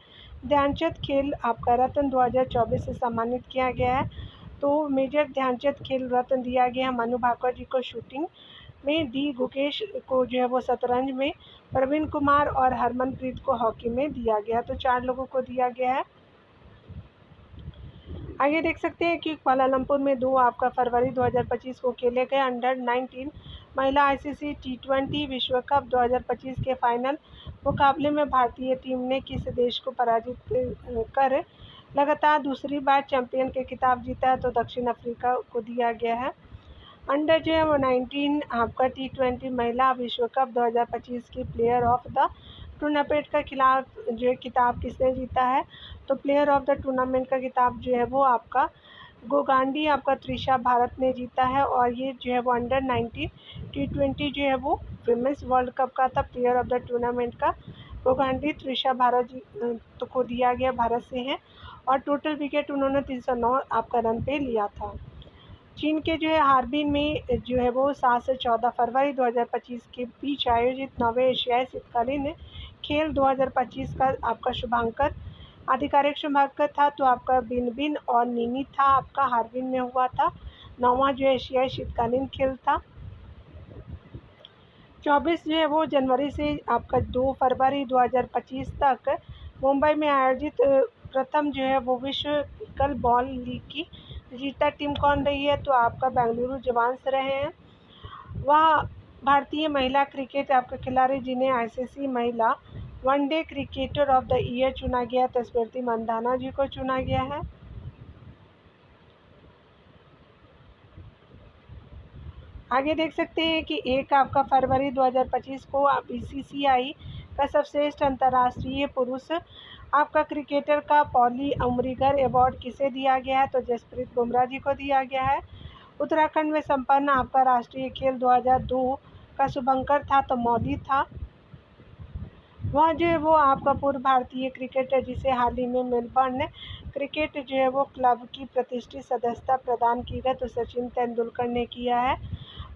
ध्यानचंद खेल आपका रत्न 2024 से सम्मानित किया गया है। तो मेजर ध्यानचंद खेल रत्न दिया गया मनु भाकर जी को शूटिंग में, डी गुकेश को जो है वो शतरंज में, प्रवीण कुमार और हरमनप्रीत को हॉकी में दिया गया। तो 4 लोगों को दिया गया है। आगे देख सकते हैं कि कुआलालंपुर में 2 आपका फरवरी 2025 को खेले गए अंडर 19 महिला आईसीसी टी20 विश्व कप 2025 के फाइनल मुकाबले में भारतीय टीम ने किस देश को पराजित कर लगातार दूसरी बार चैंपियन के खिताब जीता है। तो दक्षिण अफ्रीका को दिया गया है। अंडर जो है वो 19 आपका टी20 महिला विश्व कप 2025 की प्लेयर ऑफ द टूर्नामेंट का खिताब किसने जीता है। तो प्लेयर ऑफ द टूर्नामेंट का खिताब जो है वो आपका गोगांडी आपका त्रिशा भारत ने जीता है। और ये जो है वो अंडर 19 टी20 जो है वो विमेंस वर्ल्ड कप का था। प्लेयर ऑफ द टूर्नामेंट का गोगांडी त्रिशा भारत तो को दिया गया, भारत से है। और टोटल विकेट उन्होंने 309 आपका रन पे लिया था। चीन के जो है हार्बिन में जो है वो 7 से 14 फरवरी 2025 के बीच आयोजित 9वें एशियाई शीतकालीन खेल 2025 का आपका शुभांकर आधिकारिक संभाग था तो आपका बिनबिन और नीनी था आपका हार्बिन में हुआ था। 9वां जो एशियाई शीतकालीन खेल था। 24 जो है वो जनवरी से आपका 2 फरवरी 2025 तक मुंबई में आयोजित प्रथम जो है वो विश्व पिकल बॉल लीग की जीता टीम कौन रही है? तो आपका बेंगलुरु जवान्स रहे हैं। वह भारतीय महिला क्रिकेट आपके खिलाड़ी जिन्हें आईसीसी महिला one day cricketer of the year चुना गया, तो स्मृति मंदाना जी को चुना गया है। आगे देख सकते हैं कि 1 आपका फरवरी 2025 को बीसीसीआई का सर्वश्रेष्ठ अंतर्राष्ट्रीय पुरुष आपका क्रिकेटर का पॉली अमरीगर अवार्ड किसे दिया गया है? तो जसप्रीत बुमराह जी को दिया गया है। उत्तराखंड में संपन्न आपका राष्ट्रीय खेल 2002 का शुभंकर था तो मोदी था। वह जो है वो आपका पूर्व भारतीय क्रिकेटर जिसे हाल ही में मेलबर्न क्रिकेट जो है वो क्लब की प्रतिष्ठित सदस्यता प्रदान की गई, तो सचिन तेंदुलकर ने किया है।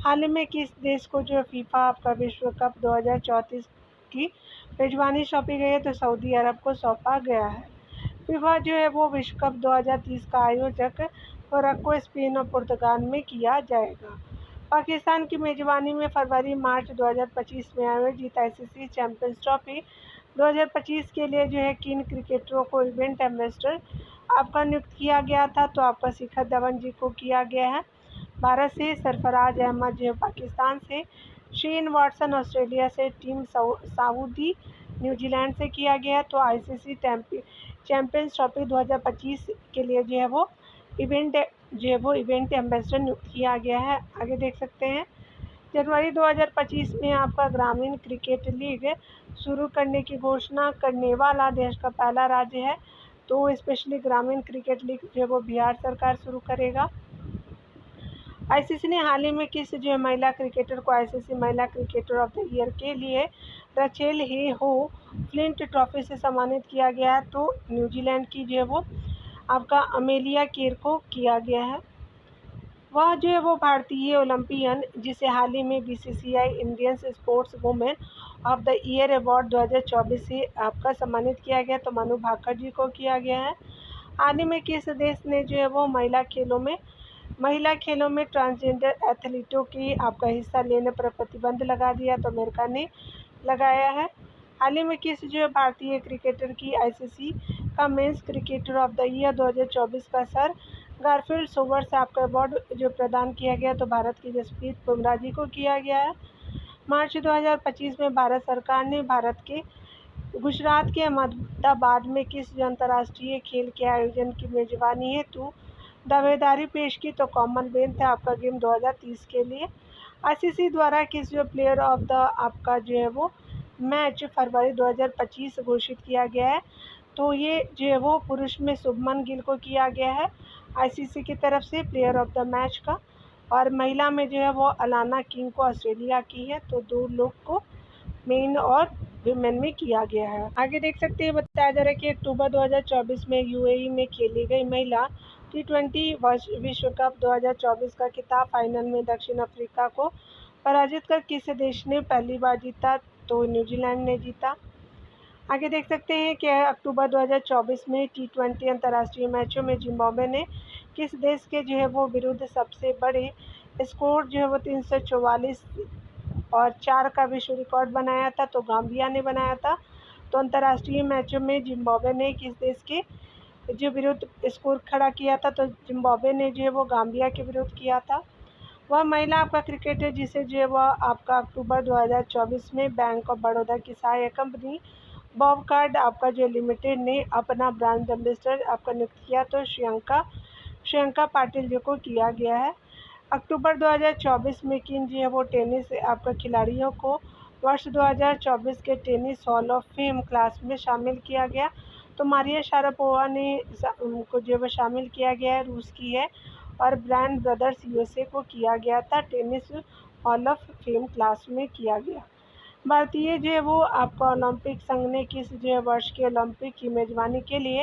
हाल ही में किस देश को जो फीफा आपका विश्व कप 2034 की मेजबानी सौंपी गई है? तो सऊदी अरब को सौंपा गया है। फीफा जो है वो विश्व कप 2030 का आयोजक मोरक्को, स्पेन और पुर्तगाल में किया जाएगा। पाकिस्तान की मेजबानी में फरवरी मार्च 2025 में आयोजित आईसीसी चैंपियंस ट्रॉफी 2025 के लिए जो है किन क्रिकेटरों को इवेंट एम्बेसडर आपका नियुक्त किया गया था? तो आपका शिखर धवन जी को किया गया है भारत से, सरफराज अहमद जो पाकिस्तान से, शेन वॉटसन ऑस्ट्रेलिया से, टीम साउदी न्यूजीलैंड से किया गया। तो आईसीसी चैंपियंस ट्रॉफी 2025 के लिए जो है वो इवेंट एम्बेसडर नियुक्त किया गया है। आगे देख सकते हैं जनवरी 2025 में आपका ग्रामीण क्रिकेट लीग शुरू करने की घोषणा करने वाला देश का पहला राज्य है, तो स्पेशली ग्रामीण क्रिकेट लीग जो है वो बिहार सरकार शुरू करेगा। आईसीसी ने हाल ही में किस जो है महिला क्रिकेटर को आईसीसी महिला क्रिकेटर ऑफ द ईयर के लिए रचेल हे हो फ्लिंट ट्रॉफी से सम्मानित किया गया है? तो न्यूजीलैंड की जो है वो आपका अमेलिया केर को किया गया है। वह जो है वो भारतीय ओलंपियन जिसे हाल ही में BCCI Indian sports women of the year award 2024 से आपका सम्मानित किया गया, तो मनु भाकर जी को किया गया है। हाल ही में किस देश ने जो है वो महिला खेलों में ट्रांसजेंडर एथलीटों की आपका हिस्सा लेने पर प्रतिबंध लगा दिया? तो अमेरिका ने लगाया है। हाल ही में किस जो है भारतीय क्रिकेटर की आईसीसी का men's cricketer of the year 2024 का सर गारफील्ड सोबर्स आपका अवार्ड जो प्रदान किया गया? तो भारत की जसप्रीत बुमराह जी को किया गया है। मार्च 2025 में भारत सरकार ने भारत के गुजरात के अहमदाबाद में किस जो अंतर्राष्ट्रीय खेल के आयोजन की मेजबानी हेतु दावेदारी पेश की? तो कॉमनवेल्थ आपका गेम 2030 के लिए। आईसीसी द्वारा किस जो प्लेयर ऑफ द आपका जो है वो मैच फरवरी 2025 घोषित किया गया है? तो ये जो है वो पुरुष में शुभमन गिल को किया गया है आईसीसी की तरफ से प्लेयर ऑफ द मैच का, और महिला में जो है वो अलाना किंग को ऑस्ट्रेलिया की है। तो 2 लोग को मेन और विमेन में किया गया है। आगे देख सकते हैं बताया जा रहा है कि अक्टूबर 2024 में यूएई में खेली गई महिला T20 विश्व कप 2024 का खिताब फाइनल में दक्षिण अफ्रीका को पराजित कर किस देश ने पहली बार जीता? तो न्यूजीलैंड ने जीता। आगे देख सकते हैं कि अक्टूबर 2024 में T20 अंतर्राष्ट्रीय मैचों में जिम्बाब्वे ने किस देश के जो है वो विरुद्ध सबसे बड़े स्कोर जो है वो 344 और 4 का विश्व रिकॉर्ड बनाया था? तो गाम्बिया ने बनाया था। तो अंतर्राष्ट्रीय मैचों में जिम्बाब्वे ने किस देश के जो विरुद्ध स्कोर खड़ा किया था? तो जिम्बाब्वे ने जो है वो गाम्बिया के विरुद्ध किया था। वह महिला आपका क्रिकेटर जिसे जो है वह आपका अक्टूबर 2024 में बैंक ऑफ बड़ौदा की सहायक कंपनी बॉब कार्ड आपका जो लिमिटेड ने अपना ब्रांड एम्बेसडर आपका नियुक्त किया? तो श्रियंका पाटिल जी को किया गया है। अक्टूबर 2024 में किन जो है वो टेनिस आपका खिलाड़ियों को वर्ष 2024 के tennis hall of fame class में शामिल किया गया? तो मारिया शारापोवा ने उनको जो है शामिल किया गया है, रूस की है, और ब्रांड ब्रदर्स यूएसए को किया गया था tennis hall of fame class में किया गया। भारतीय जो है वो आपका ओलंपिक संघ ने किस जो है वर्ष के ओलंपिक की मेजबानी के लिए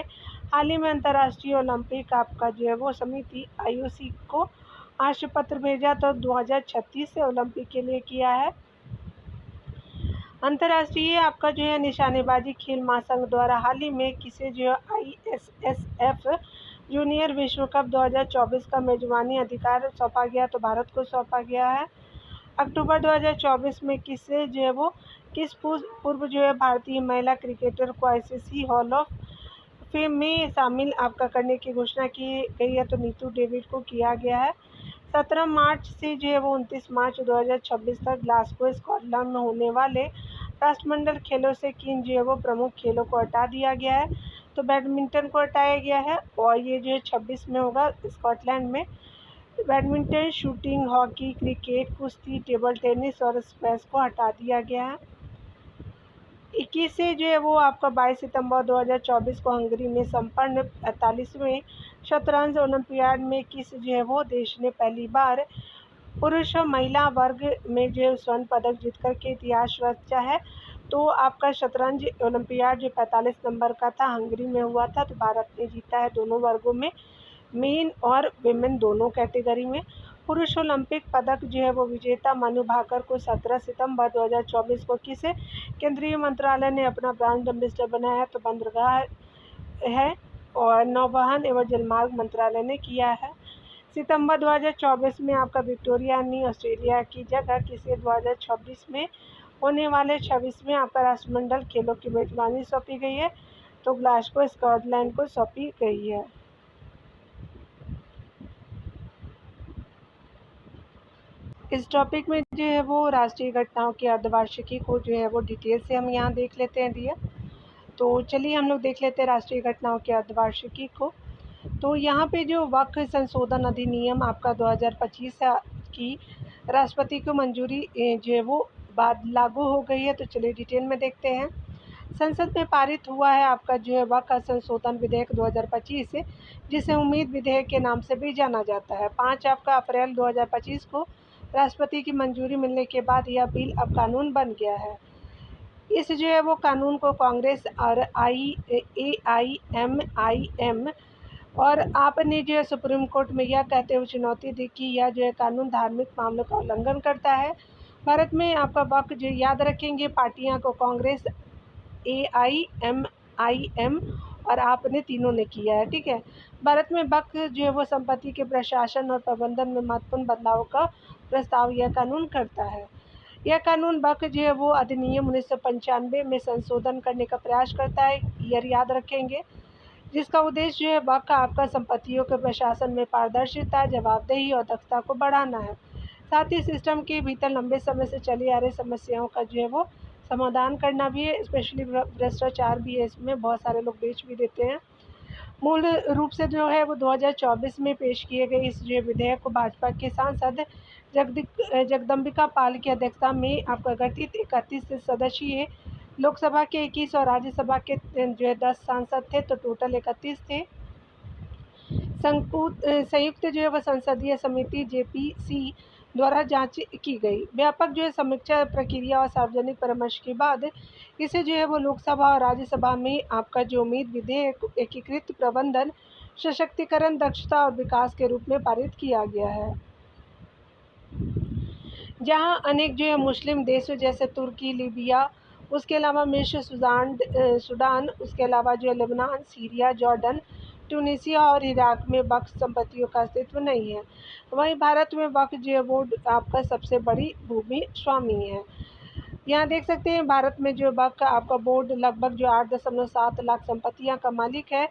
हाल ही में अंतर्राष्ट्रीय ओलंपिक आपका जो है वो समिति आईओसी को आशय पत्र भेजा? तो 2036 से ओलंपिक के लिए किया है। अंतर्राष्ट्रीय आपका जो है निशानेबाजी खेल महासंघ द्वारा हाल ही में किसे जो है ISSF जूनियर विश्व कप 2024 का मेजबानी अधिकार सौंपा गया, तो भारत को सौंपा गया है। अक्टूबर 2024 में किसे जो है वो किस पूर्व जो है भारतीय महिला क्रिकेटर को ICC हॉल ऑफ फेम में शामिल आपका करने की घोषणा की गई है, तो नीतू डेविड को किया गया है। 17 मार्च से जो है वो 29 मार्च 2026 तक ग्लासगो स्कॉटलैंड में होने वाले राष्ट्रमंडल खेलों से किन जो है वो प्रमुख खेलों को हटा दिया गया है, तो बैडमिंटन को हटाया गया है और ये जो है 26 में होगा स्कॉटलैंड में। बैडमिंटन, शूटिंग, हॉकी, क्रिकेट, कुश्ती, टेबल टेनिस और स्क्वैश को हटा दिया गया है। 21 से जो है वो आपका 22 सितंबर 2024 को हंगरी में संपन्न 45वें शतरंज ओलंपियाड में किस जो है वो देश ने पहली बार पुरुष और महिला वर्ग में जो स्वर्ण पदक जीतकर के इतिहास रचा है, तो आपका शतरंज ओलंपियाड जो 45 नंबर का था हंगरी में हुआ था, तो भारत ने जीता है दोनों वर्गों में, मेन और विमेन दोनों कैटेगरी में। पुरुष ओलंपिक पदक जो है वो विजेता मनु भाकर को 17 सितंबर 2024 को किसे केंद्रीय मंत्रालय ने अपना ब्रांड एम्बेसडर बनाया है, तो बंदरगाह है और नौवहन एवं जलमार्ग मंत्रालय ने किया है। सितंबर 2024 में आपका विक्टोरिया नी ऑस्ट्रेलिया की जगह किसे 2026 में होने वाले 26वें आपका राष्ट्रमंडल खेलों की मेजबानी सौंपी गई है, तो ग्लासगो स्कॉटलैंड को सौंपी गई है। इस टॉपिक में जो है वो राष्ट्रीय घटनाओं की अर्धवार्षिकी को जो है वो डिटेल से हम यहाँ देख लेते हैं डियर। तो चलिए हम लोग देख लेते हैं राष्ट्रीय घटनाओं की अर्धवार्षिकी को। तो यहाँ पे जो वक्फ संशोधन अधिनियम आपका 2025 की राष्ट्रपति को मंजूरी जो है वो बाद लागू हो गई है, तो चलिए डिटेल में देखते हैं। संसद में पारित हुआ है आपका जो है वक्फ संशोधन विधेयक 2025, जिसे उम्मीद विधेयक के नाम से भी जाना जाता है। 5 आपका अप्रैल 2025 को राष्ट्रपति की मंजूरी मिलने के बाद यह बिल अब कानून बन गया है। इस जो है वो कानून को कांग्रेस और AIMIM और आपने जो है सुप्रीम कोर्ट में यह कहते हुए चुनौती दी कि यह जो है कानून धार्मिक मामलों का उल्लंघन करता है। भारत में आपका वक्फ जो याद रखेंगे पार्टियां को कांग्रेस, AIMIM और आपने तीनों ने किया है, ठीक है। भारत में वक्फ जो है वो संपत्ति के प्रशासन और प्रबंधन में महत्वपूर्ण बदलाव का प्रस्ताव यह कानून करता है। यह कानून वक्फ जो है वो अधिनियम 1995 में संशोधन करने का प्रयास करता है, यह याद रखेंगे, जिसका उद्देश्य जो है वक्फ आपका संपत्तियों के प्रशासन में पारदर्शिता, जवाबदेही और दक्षता को बढ़ाना है। साथ ही सिस्टम के भीतर लंबे समय से चली आ रही समस्याओं का जो है वो समाधान करना भी है, स्पेशली भ्रष्टाचार भी है, इसमें बहुत सारे लोग बेच भी देते हैं। मूल रूप से जो है वो 2024 में पेश किए गए इस जो विधेयक को भाजपा के सांसद जगदम्बिका पाल की अध्यक्षता में आपका गठित 31 सदस्यीय लोकसभा के 21 और राज्यसभा के जो है 10 सांसद थे, तो टोटल 31 थे। संयुक्त जो है वह संसदीय समिति JPC द्वारा जांच की गई। व्यापक जो है समीक्षा प्रक्रिया और सार्वजनिक परामर्श के बाद इसे जो है वो लोकसभा और राज्यसभा में आपका जो उम्मीद विधेयक एकीकृत प्रबंधन, सशक्तिकरण, दक्षता और विकास के रूप में पारित किया गया है। जहां अनेक जो है मुस्लिम देश जैसे तुर्की, लीबिया, उसके अलावा मिस्र, सूडान, उसके अलावा जो है लेबनान, सीरिया, जॉर्डन, ट्यूनीसिया और इराक में वक्फ संपत्तियों का अस्तित्व नहीं है। वहीं भारत में वक्फ जो है वो आपका सबसे बड़ी भूमि स्वामी है। यहाँ देख सकते हैं भारत में जो वक्फ आपका बोर्ड लगभग जो 8.7 लाख संपत्तियाँ का मालिक है,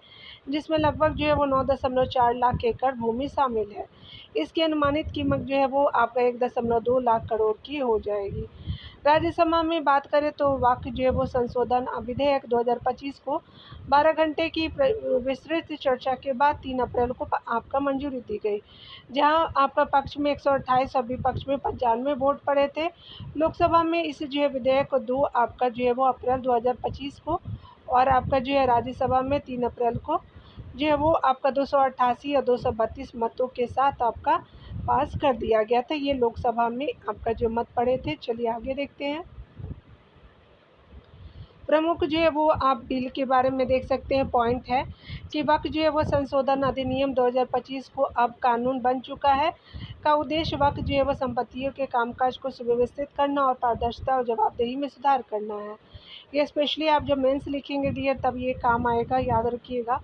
जिसमें लगभग जो है वो 9.4 लाख एकड़ भूमि शामिल है। इसकी अनुमानित कीमत जो है वो आपका 1.2 लाख करोड़ की हो जाएगी। राज्यसभा में बात करें तो वक्फ जो है वो संशोधन विधेयक 2025 को 12 घंटे की विस्तृत चर्चा के बाद 3 अप्रैल को आपका मंजूरी दी गई, जहां आपका पक्ष में 128 और विपक्ष में 95 वोट पड़े थे। लोकसभा में इस जो है विधेयक को 2 आपका जो है वो अप्रैल 2025 को और आपका जो है राज्यसभा में 3 अप्रैल को जो है वो आपका 288 और 232 मतों के साथ आपका पास कर दिया गया था। ये लोकसभा में आपका जो मत पड़े थे। चलिए आगे देखते हैं। प्रमुख जो है वो आप बिल के बारे में देख सकते हैं। पॉइंट है कि वक्फ जो है वो संशोधन अधिनियम 2025 को अब कानून बन चुका है। का उद्देश्य वक्फ जो है वो संपत्तियों के कामकाज को सुव्यवस्थित करना और पारदर्शिता और जवाबदेही में सुधार करना है। ये स्पेशली आप जब मेंस लिखेंगे डियर तब ये काम आएगा, याद रखिएगा।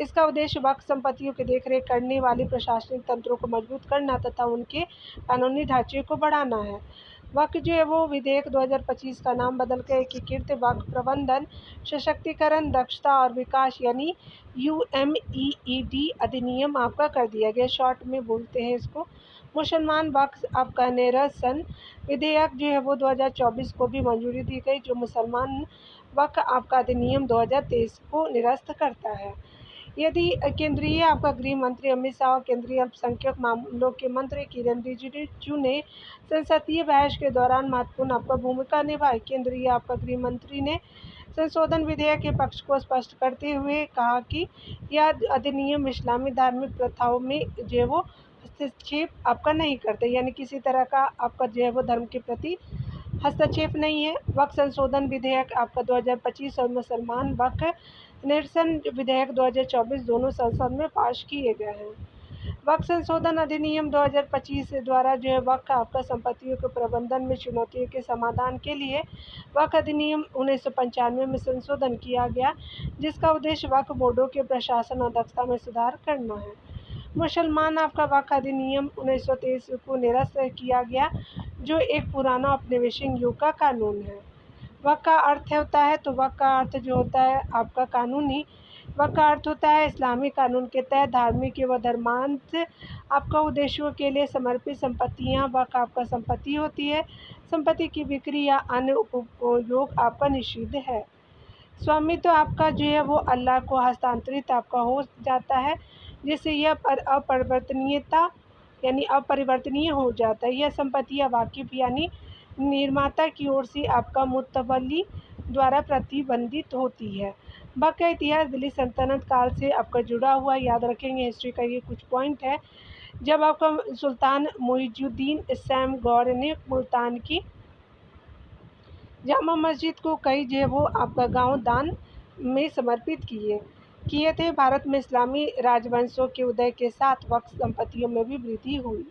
इसका उद्देश्य वक्फ संपत्तियों की देखरेख करने वाले प्रशासनिक तंत्रों को मजबूत करना तथा उनके कानूनी ढांचे को बढ़ाना है। वक्फ जो है वो विधेयक 2025 का नाम बदल कर एकीकृत वक्फ प्रबंधन, सशक्तिकरण, दक्षता और विकास यानी UMEED अधिनियम आपका कर दिया गया, शॉर्ट में बोलते हैं इसको। मुसलमान वक्फ आपका निरसन विधेयक जो है वो 2024 को भी मंजूरी दी गई, जो मुसलमान वक्फ आपका अधिनियम 2023 को निरस्त करता है। यदि केंद्रीय आपका गृह मंत्री अमित शाह और केंद्रीय अल्पसंख्यक मामलों के मंत्री किरण रिजिजू ने संसदीय बहस के दौरान महत्वपूर्ण आपका भूमिका निभाई। केंद्रीय आपका गृह मंत्री ने संशोधन विधेयक के पक्ष को स्पष्ट करते हुए कहा कि यह अधिनियम इस्लामी धार्मिक प्रथाओं में जो है वो हस्तक्षेप आपका नहीं करते, यानी किसी तरह का आपका जो है वो धर्म के प्रति हस्तक्षेप नहीं है। वक्फ संशोधन विधेयक आपका 2025 और मुसलमान वक्फ निरसन विधेयक 2024 दोनों संसद में पास किए गए हैं। वक्फ संशोधन अधिनियम 2025 द्वारा जो है वक्फ आपका संपत्तियों के प्रबंधन में चुनौतियों के समाधान के लिए वक्फ अधिनियम 1995 में संशोधन किया गया, जिसका उद्देश्य वक्फ बोर्डों के प्रशासन और दक्षता में सुधार करना है। मुसलमान आपका वक्फ अधिनियम 1923 को निरस्त किया गया, जो एक पुराना औपनिवेशिक युग का कानून है। वक्फ का अर्थ होता है, तो वक्फ का अर्थ जो होता है आपका कानूनी, वक्फ का अर्थ होता है इस्लामी कानून के तहत धार्मिक व धर्मांत आपका उद्देश्यों के लिए समर्पित संपत्तियां वक्फ आपका संपत्ति होती है। संपत्ति की बिक्री या अन्य उपयोग आपका निषिद्ध है। स्वामित्व आपका जो है वो अल्लाह को हस्तांतरित आपका हो जाता है, जिससे यह अपरिवर्तनीयता यानी अपरिवर्तनीय हो जाता है। यह संपत्तियां वाकिफ यानी निर्माता की ओर से आपका मुतवल्ली द्वारा प्रतिबंधित होती है। वक्फ का इतिहास दिल्ली सल्तनत काल से आपका जुड़ा हुआ, याद रखेंगे हिस्ट्री का ये कुछ पॉइंट है। जब आपका सुल्तान मुइजुद्दीन इस्लाम गौर ने मुल्तान की जामा मस्जिद को कई जो है वो आपका गांव दान में समर्पित किए थे। भारत में इस्लामी राजवंशों के उदय के साथ वक्फ संपत्तियों में भी वृद्धि हुई।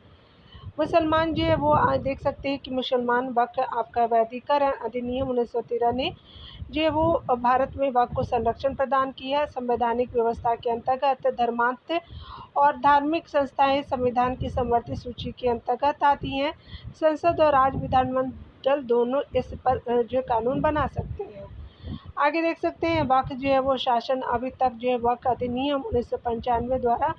मुसलमान जो है वो देख सकते हैं कि मुसलमान वक्फ आपका वैधिकरण अधिनियम 1913 ने जो है वो भारत में वक्फ को संरक्षण प्रदान किया। संवैधानिक व्यवस्था के अंतर्गत धर्मांत और धार्मिक संस्थाएं संविधान की समवर्ती सूची के अंतर्गत आती हैं। संसद और राज्य विधानमंडल दोनों इस पर जो कानून बना सकते हैं। आगे देख सकते हैं वक्फ जो है वो शासन अभी तक जो है वक्फ अधिनियम 1995 द्वारा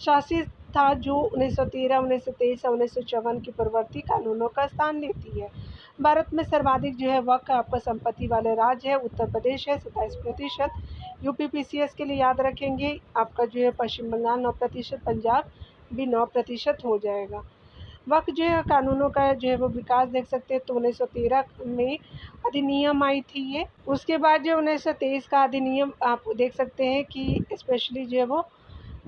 शासित था, जो 1913, 1923 और 1954 के पूर्ववर्ती कानूनों का स्थान लेती है। भारत में सर्वाधिक जो है वक्फ आपका संपत्ति वाले राज्य है उत्तर प्रदेश है 27%, यूपी PCS के लिए याद रखेंगे आपका जो है पश्चिम बंगाल 9%, पंजाब भी 9% हो जाएगा। वक्फ जो है कानूनों का जो है वो विकास देख सकते हैं, तो 1913 में अधिनियम आई थी ये। उसके बाद जो 1923 का अधिनियम आप देख सकते हैं कि स्पेशली जो है वो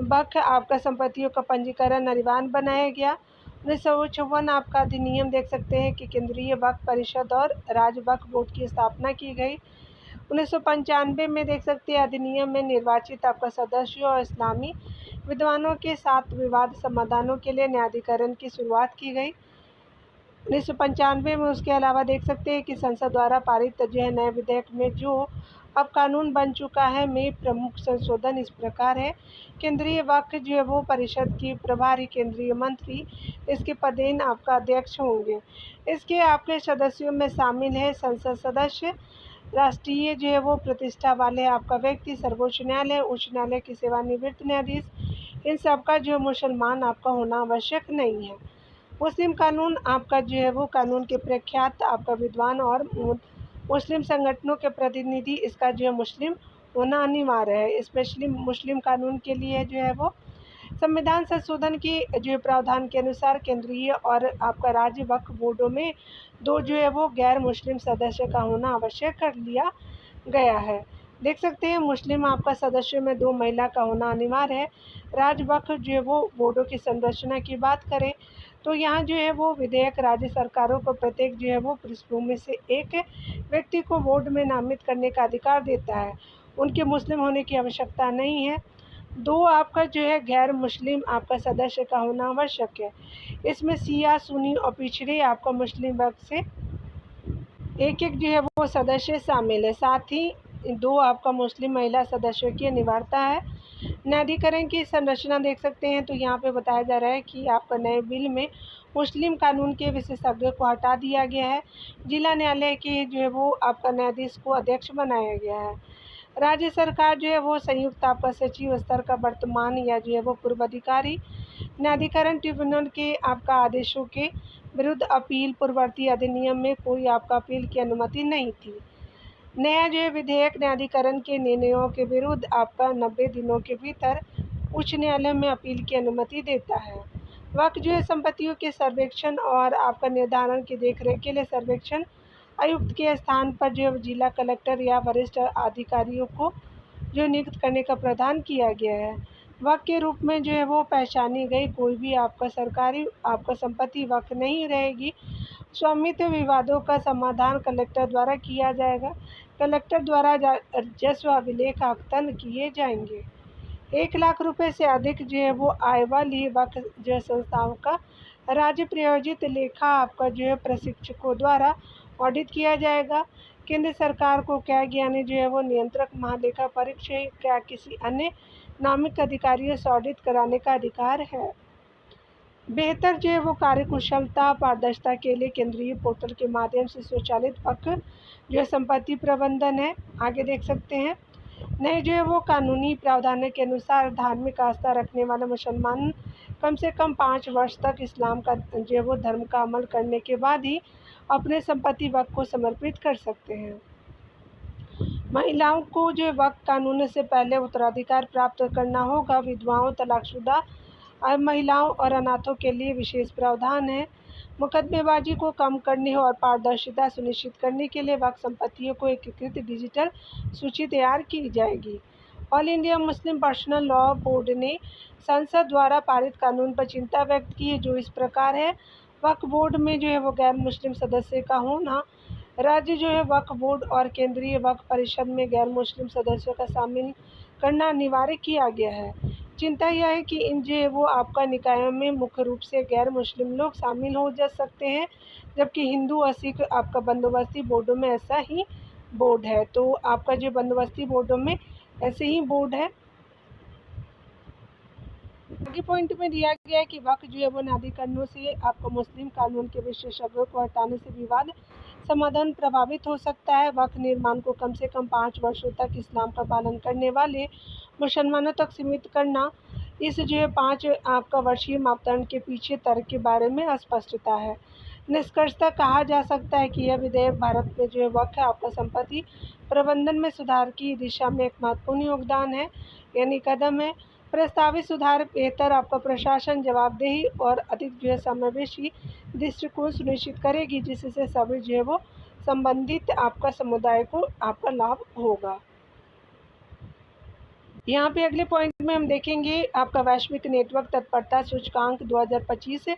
वक्फ आपका संपत्तियों का पंजीकरण अनिवार्य बनाया गया। 1954 आपका अधिनियम देख सकते हैं कि केंद्रीय वक्फ परिषद और राज्य वक्फ बोर्ड की स्थापना की गई। 1995 में देख सकते हैं अधिनियम में निर्वाचित आपका सदस्यों और इस्लामी विद्वानों के साथ विवाद समाधानों के लिए न्यायाधिकरण की शुरुआत की गई 1995 में। उसके अलावा देख सकते हैं कि संसद द्वारा पारित जो है नए विधेयक में जो अब कानून बन चुका है में प्रमुख संशोधन इस प्रकार है। केंद्रीय वक्फ जो है वो परिषद की प्रभारी केंद्रीय मंत्री इसके पदेन आपका अध्यक्ष होंगे। इसके आपके सदस्यों में शामिल है संसद सदस्य, राष्ट्रीय जो है वो प्रतिष्ठा वाले आपका व्यक्ति, सर्वोच्च न्यायालय, उच्च न्यायालय के सेवानिवृत्त न्यायाधीश, इन सब का जो मुसलमान आपका होना आवश्यक नहीं है। मुस्लिम कानून आपका जो है वो कानून के प्रख्यात आपका विद्वान और मुस्लिम संगठनों के प्रतिनिधि, इसका जो है मुस्लिम होना अनिवार्य है। स्पेशली मुस्लिम कानून के लिए जो है वो संविधान संशोधन की जो प्रावधान के अनुसार केंद्रीय और आपका राज्य वक्फ बोर्डों में 2 जो है वो गैर मुस्लिम सदस्य का होना आवश्यक कर लिया गया है। देख सकते हैं मुस्लिम आपका सदस्यों में 2 महिला का होना अनिवार्य है। राज्य वक्फ जो है वो बोर्डों की संरचना की बात करें तो यहाँ जो है वो विधेयक राज्य सरकारों को प्रत्येक जो है वो पृष्ठभूमि से एक व्यक्ति को बोर्ड में नामित करने का अधिकार देता है। उनके मुस्लिम होने की आवश्यकता नहीं है। 2 आपका जो है गैर मुस्लिम आपका सदस्य का होना आवश्यक है। इसमें शिया, सुन्नी और पिछड़े आपका मुस्लिम वर्ग से एक जो है वो सदस्य शामिल है। साथ ही 2 आपका मुस्लिम महिला सदस्यों की अनिवार्यता है। न्यायाधिकरण की संरचना देख सकते हैं, तो यहाँ पे बताया जा रहा है कि आपका नए बिल में मुस्लिम कानून के विशेषज्ञ को हटा दिया गया है। जिला न्यायालय के जो है वो आपका न्यायाधीश को अध्यक्ष बनाया गया है। राज्य सरकार जो है वो संयुक्त आपका सचिव स्तर का वर्तमान या जो है वो पूर्व अधिकारी न्यायाधिकरण ट्रिब्यूनल के आपका आदेशों के विरुद्ध अपील पूर्ववर्ती अधिनियम में कोई आपका अपील की अनुमति नहीं थी। नया जो है विधेयक न्यायाधिकरण के निर्णयों के विरुद्ध आपका 90 दिनों के भीतर उच्च न्यायालय में अपील की अनुमति देता है। वक्फ जो है संपत्तियों के सर्वेक्षण और आपका निर्धारण की देखरेख के लिए सर्वेक्षण आयुक्त के स्थान पर जो है जिला कलेक्टर या वरिष्ठ अधिकारियों को जो नियुक्त करने का प्रावधान किया गया है। वक्फ के रूप में जो है वो पहचानी गई कोई भी आपका सरकारी आपका संपत्ति वक्फ नहीं रहेगी। स्वामित्व विवादों का समाधान कलेक्टर द्वारा किया जाएगा। कलेक्टर द्वारा राजस्व अभिलेख आकलन किए जाएंगे। 1 लाख रुपए से अधिक जो है वो आय वाली वक्फ जो है संस्थाओं का राज्य प्रायोजित लेखा आपका जो है प्रशिक्षकों द्वारा ऑडिट किया जाएगा। केंद्र सरकार को क्या ज्ञानी जो है वो नियंत्रक महालेखा परीक्षक या किसी अन्य नामित अधिकारियों से ऑडिट कराने का अधिकार है। बेहतर जो है वो कार्यकुशलता पारदर्शिता के लिए केंद्रीय पोर्टल के माध्यम से स्वचालित वक्फ जो है संपत्ति प्रबंधन है। आगे देख सकते हैं नए जो है वो कानूनी प्रावधानों के अनुसार धार्मिक आस्था रखने वाले मुसलमान कम से कम 5 वर्ष तक इस्लाम का जो है वो धर्म का अमल करने के बाद ही अपने संपत्ति वक्फ को समर्पित कर सकते हैं। महिलाओं को जो वक्फ कानून से पहले उत्तराधिकार प्राप्त करना होगा। विधवाओं, तलाकशुदा महिलाओं और अनाथों के लिए विशेष प्रावधान है। मुकदमेबाजी को कम करने और पारदर्शिता सुनिश्चित करने के लिए वक्फ संपत्तियों को एकीकृत डिजिटल सूची तैयार की जाएगी। All India Muslim personal law board ने संसद द्वारा पारित कानून पर चिंता व्यक्त की है, जो इस प्रकार है। वक्फ बोर्ड में जो है वो गैर मुस्लिम सदस्य का होना। राज्य जो है वक्फ बोर्ड और केंद्रीय वक्फ परिषद में गैर मुस्लिम सदस्यों का शामिल करना अनिवार्य किया गया है। चिंता यह है कि इन जो है वो आपका निकायों में मुख्य रूप से गैर मुस्लिम लोग शामिल हो जा सकते हैं, जबकि हिंदू और सिख आपका बंदोबस्ती बोर्डों में ऐसा ही बोर्ड है। तो आपका जो बंदोबस्ती बोर्डों में ऐसे ही बोर्ड है। आगे पॉइंट में दिया गया है कि वक्फ जो है वो न्यायाधिकरणों से आपको मुस्लिम कानून के विशेषज्ञों को हटाने से विवाद समाधान प्रभावित हो सकता है। वक्फ निर्माण को कम से कम 5 वर्षों तक इस्लाम का पालन करने वाले मुसलमानों तक सीमित करना, इस जो है 5 आपका वर्षीय मापदंड के पीछे तर्क के बारे में अस्पष्टता है। निष्कर्षतः कहा जा सकता है कि यह विधेयक भारत में जो है वक्फ आपका संपत्ति प्रबंधन में सुधार की दिशा में एक महत्वपूर्ण योगदान है, यानी कदम है। प्रस्तावित सुधार बेहतर आपका प्रशासन, जवाबदेही और अधिक जो है समावेशी दृष्टिकोण सुनिश्चित करेगी, जिससे सभी जो है वो संबंधित आपका समुदाय को आपका लाभ होगा। यहाँ पे अगले पॉइंट में हम देखेंगे आपका वैश्विक नेटवर्क तत्परता सूचकांक 2025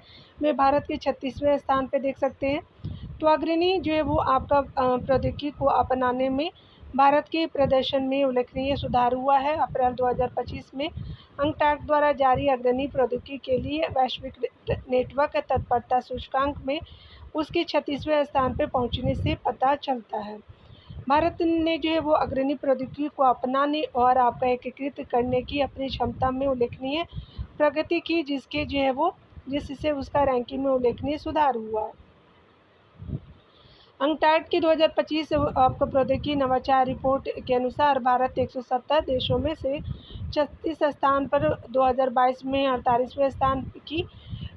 में भारत के 36वें स्थान पे देख सकते हैं। तो अग्रणी जो है वो आपका प्रौद्योगिकी को अपनाने में भारत के प्रदर्शन में उल्लेखनीय सुधार हुआ है। अप्रैल 2025 में अंकटैक द्वारा जारी अग्रणी प्रौद्योगिकी के लिए वैश्विक नेटवर्क तत्परता सूचकांक में उसके 36वें स्थान पर पहुँचने से पता चलता है। भारत ने जो है वो अग्रणी प्रौद्योगिकी को अपनाने और आपका एकीकृत करने की अपनी क्षमता में उल्लेखनीय प्रगति की, जिससे उसका रैंकिंग में उल्लेखनीय सुधार हुआ। अंकटैड की 2025 आपको प्रौद्योगिकी नवाचार रिपोर्ट के अनुसार भारत 170 देशों में से 36 स्थान पर 2022 में 48वें स्थान की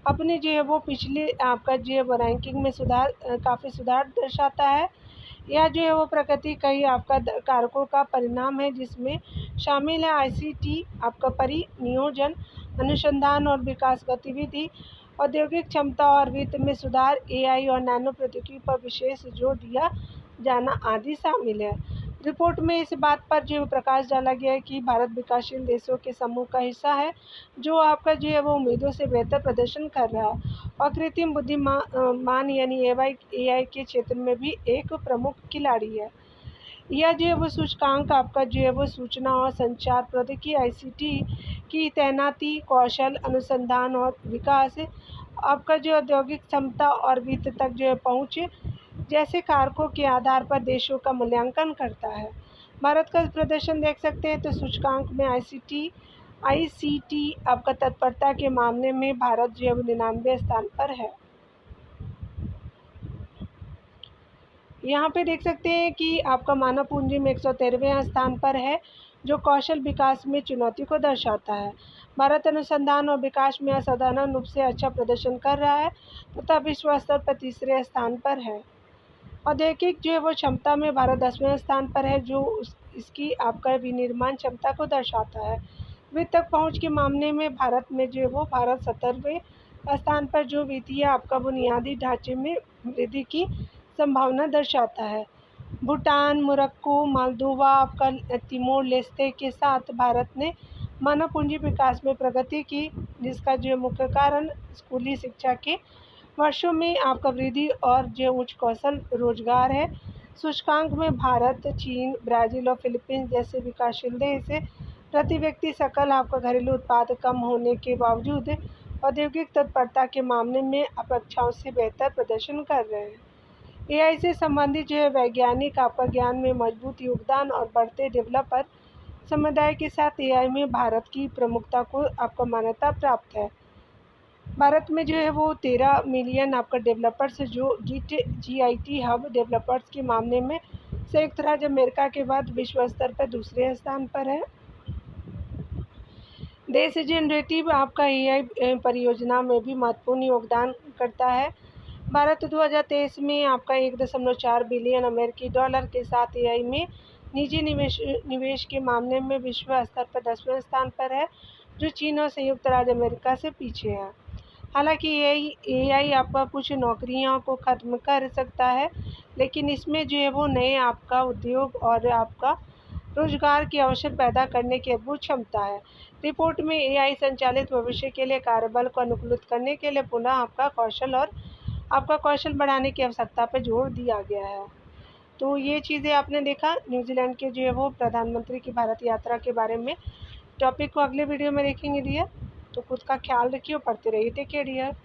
अपनी जो है वो पिछले आपका जो है वो रैंकिंग में काफ़ी सुधार दर्शाता है। यह जो है वो प्रगति कई आपका कारकों का परिणाम है, जिसमें शामिल है आईसीटी आपका परिनियोजन, अनुसंधान और विकास गतिविधि, औद्योगिक क्षमता और वित्त में सुधार, एआई और नैनो प्रौद्योगिकी पर विशेष जोर दिया जाना आदि शामिल है। रिपोर्ट में इस बात पर जो प्रकाश डाला गया है कि भारत विकासशील देशों के समूह का हिस्सा है, जो आपका जो है वो उम्मीदों से बेहतर प्रदर्शन कर रहा है और कृत्रिम बुद्धिमान यानी एआई के क्षेत्र में भी एक प्रमुख खिलाड़ी है। यह जो है वो सूचकांक आपका जो है वो सूचना और संचार प्रौद्योगिकी ICT की तैनाती, कौशल, अनुसंधान और विकास, आपका जो औद्योगिक क्षमता और वित्त तक जो है पहुँच जैसे कारकों के आधार पर देशों का मूल्यांकन करता है। भारत का प्रदर्शन देख सकते हैं तो सूचकांक में ICT आपका तत्परता के मामले में भारत जो है वो 99 स्थान पर है। यहाँ पे देख सकते हैं कि आपका मानव पूंजी में 113वें स्थान पर है, जो कौशल विकास में चुनौती को दर्शाता है। भारत अनुसंधान और विकास में असाधारण रूप से अच्छा प्रदर्शन कर रहा है तथा विश्व स्तर पर तीसरे स्थान पर है। औद्योगिक जो है वो क्षमता में भारत 10वें स्थान पर है, जो इसकी आपका विनिर्माण क्षमता को दर्शाता है। वित्त तक पहुँच के मामले में भारत में जो है वो भारत 70वें स्थान पर, जो वित्तीय आपका बुनियादी ढांचे में वृद्धि की संभावना दर्शाता है। भूटान, मोरक्को, मालदोवा, आपका तिमोर लेस्ते के साथ भारत ने मानव पूंजी विकास में प्रगति की, जिसका जो मुख्य कारण स्कूली शिक्षा के वर्षों में आपका वृद्धि और जो उच्च कौशल रोजगार है। सूचकांक में भारत, चीन, ब्राज़ील और फिलीपींस जैसे विकासशील देश प्रति व्यक्ति सकल आपका घरेलू उत्पाद कम होने के बावजूद औद्योगिक तत्परता के मामले में अपेक्षाओं से बेहतर प्रदर्शन कर रहे हैं। AI से संबंधित जो है वैज्ञानिक आपका ज्ञान में मजबूत योगदान और बढ़ते डेवलपर समुदाय के साथ AI में भारत की प्रमुखता को आपका मान्यता प्राप्त है। भारत में जो है वो 13 मिलियन आपका डेवलपर्स, जो GIT हब डेवलपर्स के मामले में संयुक्त राज्य अमेरिका के बाद विश्व स्तर पर दूसरे स्थान पर है। देश जनरेटिव आपका AI परियोजना में भी महत्वपूर्ण योगदान करता है। भारत 2023 में आपका 1.4 बिलियन अमेरिकी डॉलर के साथ AI में निजी निवेश के मामले में विश्व स्तर पर 10वें स्थान पर है, जो चीन और संयुक्त राज्य अमेरिका से पीछे है। हालांकि AI आपका कुछ नौकरियों को ख़त्म कर सकता है, लेकिन इसमें जो है वो नए आपका उद्योग और आपका रोजगार के अवसर पैदा करने की अद्भुत क्षमता है। रिपोर्ट में AI संचालित भविष्य के लिए कार्यबल को अनुकूलित करने के लिए पुनः आपका कौशल बढ़ाने की आवश्यकता पर जोर दिया गया है। तो ये चीज़ें आपने देखा न्यूजीलैंड के जो है वो प्रधानमंत्री की भारत यात्रा के बारे में। टॉपिक को अगले वीडियो में देखेंगे डियर। तो खुद का ख्याल रखिए और पढ़ते रहिए। Take care dear.